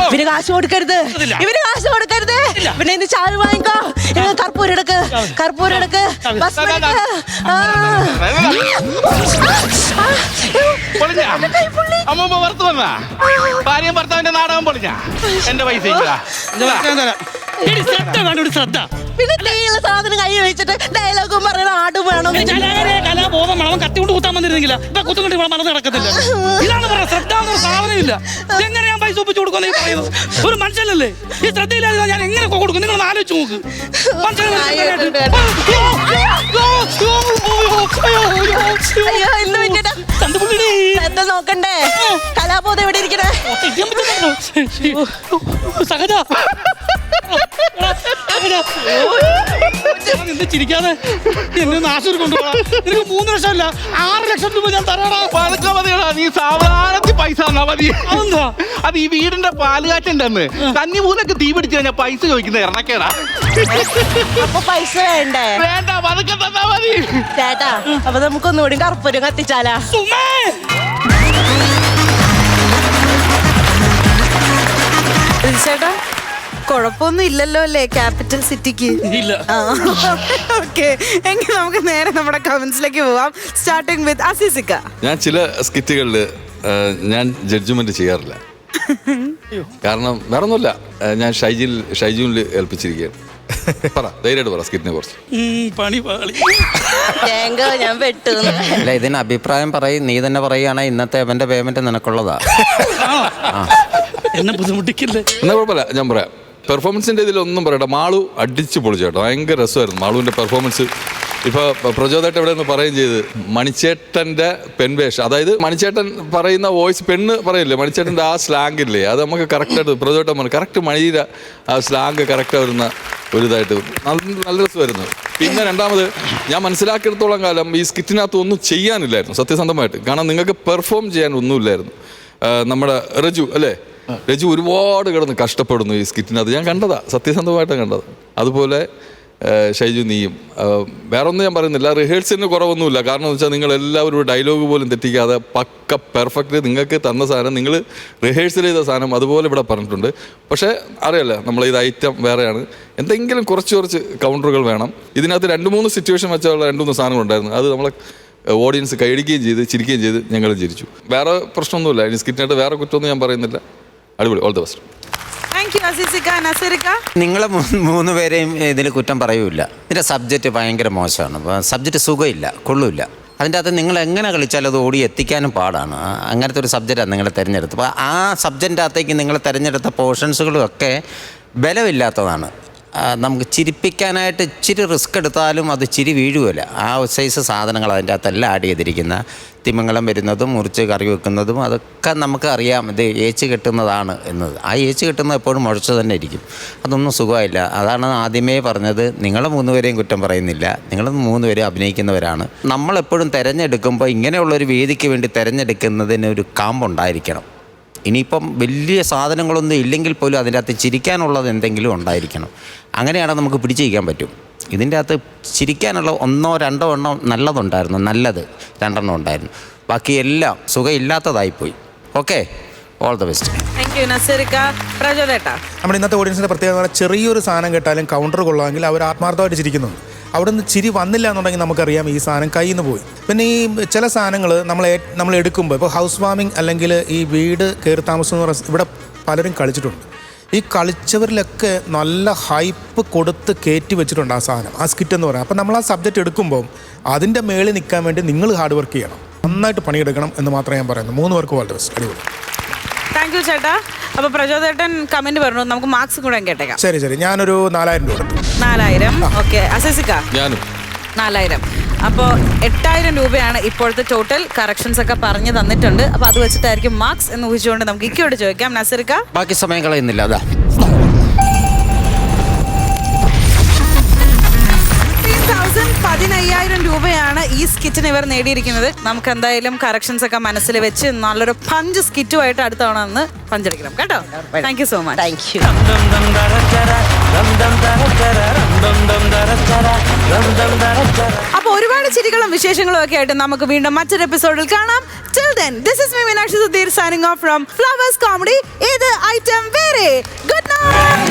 D: ഇവന് കാശ് കൊടുക്കരുത്, ഇവന് കാശ് കൊടുക്കരുത്. പിന്നെ ഇന്ന് ചായ വാങ്ങിക്കോ, കർപ്പൂരം എടുക്ക്, കർപ്പൂരം എടുക്ക്, ഭസ്മം എടുക്ക്.
K: അമ്മ പുറത്തു വന്നാ ഭാര്യയും ഭർത്താവിന്റെ നാടകം പൊളിഞ്ഞ എന്റെ പൈസ
J: ശ്രദ്ധ
D: പിന്നെ തീയുള്ള സാധനം കൈ വെച്ചിട്ട് ഡയലോഗും പറയുന്ന ആടും വേണം.
J: കലാബോധം വേണം. കത്തി കൊണ്ട് കുത്താൻ വന്നിരുന്നില്ല, ഇപ്പൊ കുത്തുകൊണ്ട് മറന്ന് കിടക്കത്തില്ല. ഇതാണ് പറയുന്നത്, ശ്രദ്ധ എന്നൊരു സാധനമില്ല. എങ്ങനെ ഞാൻ പൈസ ഒപ്പിച്ചു കൊടുക്കും നീ പറയുന്നത്? ഒരു മനുഷ്യനല്ലേ ഈ ശ്രദ്ധയില്ലാതെ ഞാൻ എങ്ങനെ കൊടുക്കും? നിങ്ങൾ ആലോചിച്ച് നോക്ക്.
D: ശ്രദ്ധ നോക്കണ്ടേ? കലാബോധം എവിടെ ഇരിക്കണേ?
J: സഹജ ചിരിക്കാതെ എന്നെ നാശൂർ കൊണ്ടുപോകാം. നിനക്ക് 3 ലക്ഷമല്ല 6 ലക്ഷം രൂപ ഞാൻ തരാടാ.
K: പതുക്കെ മതിയടാ, നീ സാവധാനത്തിൽ പൈസ തന്നാ മതി.
J: അതെന്താ?
K: അത് ഈ വീടിന്റെ പാലുകാറ്റുണ്ട് അന്ന് കന്നിമൂലൊക്കെ തീ പിടിച്ച് കഴിഞ്ഞാൽ പൈസ ചോദിക്കുന്ന ഇറണക്കേടാ.
D: അപ്പൊ പൈസ വേണ്ടേ?
K: വേണ്ട, പതുക്കെ തന്നാ മതി.
D: ചേട്ടാ, അപ്പൊ നമുക്കൊന്നുകൂടി കർപ്പൂരം കത്തിച്ചാലാ?
A: ചേട്ടാ കുഴപ്പമൊന്നും ഇല്ലല്ലോ അല്ലേ ക്യാപിറ്റൽ സിറ്റിക്ക്?
J: ഇല്ല.
A: ഓക്കെ, എങ്കിൽ നമുക്ക് നേരെ നമ്മുടെ കമന്റ്സിലേക്ക് പോവാം. സ്റ്റാർട്ടിങ് വിത്ത് അസീസിക്ക.
B: ഞാൻ ചില സ്കിറ്റുകളിൽ ഞാൻ ജഡ്ജ്മെന്റ് ചെയ്യാറില്ല. കാരണം വേറെ ഒന്നുമില്ല, ഞാൻ ഷൈജുവിൽ ഏൽപ്പിച്ചിരിക്കുകയാണ്. പറ, ധൈര്യമായിട്ട് പറ സ്കിറ്റിനെ കുറിച്ച്.
J: പണി പാളി.
D: ഞാൻ പെട്ടു.
H: അല്ല, ഇതിന് അഭിപ്രായം പറയും, നീ തന്നെ പറയുകയാണെങ്കിൽ ഇന്നത്തെ അവന്റെ പേയ്മെന്റ് നിനക്കുള്ളതാ.
J: എന്നെ ബുദ്ധിമുട്ടിക്കില്ലേ?
B: എന്നാ കുഴപ്പമില്ല, ഞാൻ പറയാം. പെർഫോമൻസിന്റെ ഇതിലൊന്നും പറയട്ടെ, മാളു അടിച്ചു പൊളിച്ചു കേട്ടോ, ഭയങ്കര രസമായിരുന്നു മാളുവിന്റെ പെർഫോമൻസ്. ഇപ്പൊ പ്രചോദേട്ടൻ എവിടെ നിന്ന് പറയുകയും ചെയ്ത് മണിച്ചേട്ടന്റെ പെൺവേഷം, അതായത് മണിച്ചേട്ടൻ പറയുന്ന വോയിസ് പെണ്ണ് പറയില്ലേ, മണിച്ചേട്ടന്റെ ആ സ്ലാങ് ഇല്ലേ, അത് നമുക്ക് കറക്റ്റായിട്ട് പ്രചോദേട്ടൻ പറഞ്ഞു, കറക്റ്റ് മണിയുടെ ആ സ്ലാങ് കറക്റ്റ് വരുന്ന ഒരു ഇതായിട്ട് നല്ല രസമായിരുന്നു. പിന്നെ രണ്ടാമത് ഞാൻ മനസ്സിലാക്കിയെടുത്തോളം കാലം ഈ സ്കിറ്റിനകത്ത് ഒന്നും ചെയ്യാനില്ലായിരുന്നു സത്യസന്ധമായിട്ട്. കാരണം നിങ്ങൾക്ക് പെർഫോം ചെയ്യാൻ ഒന്നുമില്ലായിരുന്നു. നമ്മുടെ റജു അല്ലേ, രജു ഒരുപാട് കിടന്ന് കഷ്ടപ്പെടുന്നു ഈ സ്കിറ്റിനകത്ത്, ഞാൻ കണ്ടതാ, സത്യസന്ധമായിട്ടാണ് കണ്ടത്. അതുപോലെ ഷൈജു നീയും. വേറെ ഒന്നും ഞാൻ പറയുന്നില്ല, റിഹേഴ്സലിന് കുറവൊന്നുമില്ല. കാരണം എന്ന് വെച്ചാൽ നിങ്ങൾ എല്ലാവരും ഡയലോഗ് പോലും തെറ്റിക്കാതെ പക്ക പെർഫെക്റ്റ്ലി നിങ്ങൾക്ക് തന്ന സാധനം, നിങ്ങൾ റിഹേഴ്സൽ ചെയ്ത സാധനം അതുപോലെ ഇവിടെ പറഞ്ഞിട്ടുണ്ട്. പക്ഷേ അറിയാലോ, നമ്മളെ ഇത് ഐറ്റം വേറെയാണ്, എന്തെങ്കിലും കുറച്ച് കൗണ്ടറുകൾ വേണം. ഇതിനകത്ത് 2-3 സിറ്റുവേഷൻ വെച്ചുള്ള 2-3 സാധനങ്ങളുണ്ടായിരുന്നു. അത് നമ്മളെ ഓഡിയൻസ് കൈയടിക്കുകയും ചെയ്ത് ചിരിക്കുകയും ചെയ്ത് ഞങ്ങൾ ചിരിച്ചു. വേറെ പ്രശ്നമൊന്നുമില്ല, ഇനി സ്കിറ്റിനായിട്ട് വേറെ കുറ്റമൊന്നും ഞാൻ പറയുന്നില്ല. അടിപൊളി, ഓൾ ദ ബെസ്റ്റ്.
H: നിങ്ങളെ 3 പേരെയും ഇതിൽ കുറ്റം പറയൂല. ഇതിൻ്റെ സബ്ജക്റ്റ് ഭയങ്കര മോശമാണ്, സബ്ജക്റ്റ് സുഖമില്ല, കൊള്ളില്ല. അതിൻ്റെ അകത്ത് നിങ്ങൾ എങ്ങനെ കളിച്ചാലും അത് ഓടി എത്തിക്കാനും പാടാണ്. അങ്ങനത്തെ ഒരു സബ്ജക്റ്റാണ് നിങ്ങൾ തിരഞ്ഞെടുത്തത്. അപ്പോൾ ആ സബ്ജക്റ്റിൻ്റെ അകത്തേക്ക് നിങ്ങൾ തിരഞ്ഞെടുത്ത പോർഷൻസുകളും ഒക്കെ ബലമില്ലാത്തതാണ്. നമുക്ക് ചിരിപ്പിക്കാനായിട്ട് ഇച്ചിരി റിസ്ക് എടുത്താലും അത് ചിരി വീഴുകയില്ല. ആ സൈസ് സാധനങ്ങൾ അതിൻ്റെ അകത്തെല്ലാം ആഡ് ചെയ്തിരിക്കുന്ന തിമിംഗലം വരുന്നതും മുറിച്ച് കറി വെക്കുന്നതും അതൊക്കെ നമുക്ക് അറിയാം, ഇത് ഏച്ച് കെട്ടുന്നതാണ് എന്നത്. ആ ഏച്ച് കെട്ടുന്നത് എപ്പോഴും മുഴച്ച് തന്നെ ഇരിക്കും, അതൊന്നും സുഖമായില്ല. അതാണ് ആദ്യമേ പറഞ്ഞത്, നിങ്ങൾ 3 പേരെയും കുറ്റം പറയുന്നില്ല, നിങ്ങൾ 3 പേരും അഭിനയിക്കുന്നവരാണ്. നമ്മളെപ്പോഴും തിരഞ്ഞെടുക്കുമ്പോൾ ഇങ്ങനെയുള്ളൊരു വേദിക്ക് വേണ്ടി തിരഞ്ഞെടുക്കുന്നതിനൊരു കാമ്പുണ്ടായിരിക്കണം. ഇനിയിപ്പം വലിയ സാധനങ്ങളൊന്നും ഇല്ലെങ്കിൽ പോലും അതിൻ്റെ അകത്ത് ചിരിക്കാനുള്ളത് എന്തെങ്കിലും ഉണ്ടായിരിക്കണം. അങ്ങനെയാണ് നമുക്ക് പിടിച്ചിരിക്കാൻ പറ്റും. ഇതിൻ്റെ അകത്ത് ചിരിക്കാനുള്ള 1-2 എണ്ണം നല്ലതുണ്ടായിരുന്നു, നല്ലത് 2 എണ്ണം ഉണ്ടായിരുന്നു, ബാക്കി എല്ലാം സുഖമില്ലാത്തതായിപ്പോയി. Okay, all the best.
G: നമ്മുടെ ഇന്നത്തെ ഓഡിയൻസിൻ്റെ പ്രത്യേകത ചെറിയൊരു സാധനം കേട്ടാലും കൗണ്ടർ കൊള്ളാമെങ്കിൽ അവർ ആത്മാർത്ഥമായിട്ട് ചിരിക്കുന്നു. അവിടെ നിന്ന് ചിരി വന്നില്ല എന്നുണ്ടെങ്കിൽ നമുക്കറിയാം ഈ സാധനം കയ്യിൽ നിന്ന് പോയി. പിന്നെ ഈ ചില സാധനങ്ങൾ നമ്മൾ എടുക്കുമ്പോൾ, ഇപ്പോൾ ഹൗസ് വാമിങ് അല്ലെങ്കിൽ ഈ വീട് കയറി താമസം എന്ന് പറയുന്നത് ഇവിടെ പലരും കളിച്ചിട്ടുണ്ട്. ഈ കളിച്ചവരിലൊക്കെ നല്ല ഹൈപ്പ് കൊടുത്ത് കയറ്റി വെച്ചിട്ടുണ്ട് ആ സാധനം, ആ സ്കിറ്റ് എന്ന് പറയാം. അപ്പം നമ്മൾ ആ സബ്ജക്റ്റ് എടുക്കുമ്പോൾ അതിൻ്റെ മേളിൽ നിൽക്കാൻ വേണ്ടി നിങ്ങൾ ഹാർഡ് വർക്ക് ചെയ്യണം, നന്നായിട്ട് പണിയെടുക്കണം എന്ന് മാത്രമേ ഞാൻ പറയുന്നു. 3 പേർക്ക് വളരെ ബെസ്റ്റ്. അടിപൊളി.
A: താങ്ക് യു ചേട്ടാ. അപ്പൊ പ്രചോദേട്ടൻ കമന്റ് പറഞ്ഞു, നമുക്ക് മാർക്സ് കൂടെ കേട്ടേക്കാം.
G: ശരി, ഞാനൊരു 4000 രൂപ.
A: 4000. ഓക്കെ, അസീസിക്ക
B: ഞാനും
A: 4000. അപ്പോൾ 8000 രൂപയാണ് ഇപ്പോഴത്തെ ടോട്ടൽ. കറക്ഷൻസ് ഒക്കെ പറഞ്ഞു തന്നിട്ടുണ്ട്. അപ്പൊ അത് വെച്ചിട്ടായിരിക്കും മാർക്സ് എന്ന് ഊഹിച്ചുകൊണ്ട് നമുക്ക് ഇക്കയോട് ചോദിക്കാം. നസീർക്ക,
H: ബാക്കി സമയം കളയുന്നില്ല. അതാ
A: 15,000 രൂപയാണ് ഈ സ്കിറ്റിന് ഇവർ നേടിയിരിക്കുന്നത്. നമുക്ക് എന്തായാലും കറക്ഷൻസ് ഒക്കെ മനസ്സിൽ വെച്ച് നല്ലൊരു പഞ്ച് സ്കിറ്റുമായിട്ട് അടുത്ത തവണ ഒന്ന് പഞ്ചടിക്കണം കേട്ടോ. Thank you so much.
D: Thank you.
A: ചിരികളും വിശേഷങ്ങളും ഒക്കെ ആയിട്ട് നമുക്ക് വീണ്ടും മറ്റൊരു എപ്പിസോഡിൽ കാണാം. Till then, this is me Meenakshi Sudhir signing off from Flowers Comedy. ഇത് ഐറ്റം വേറെ. Good night.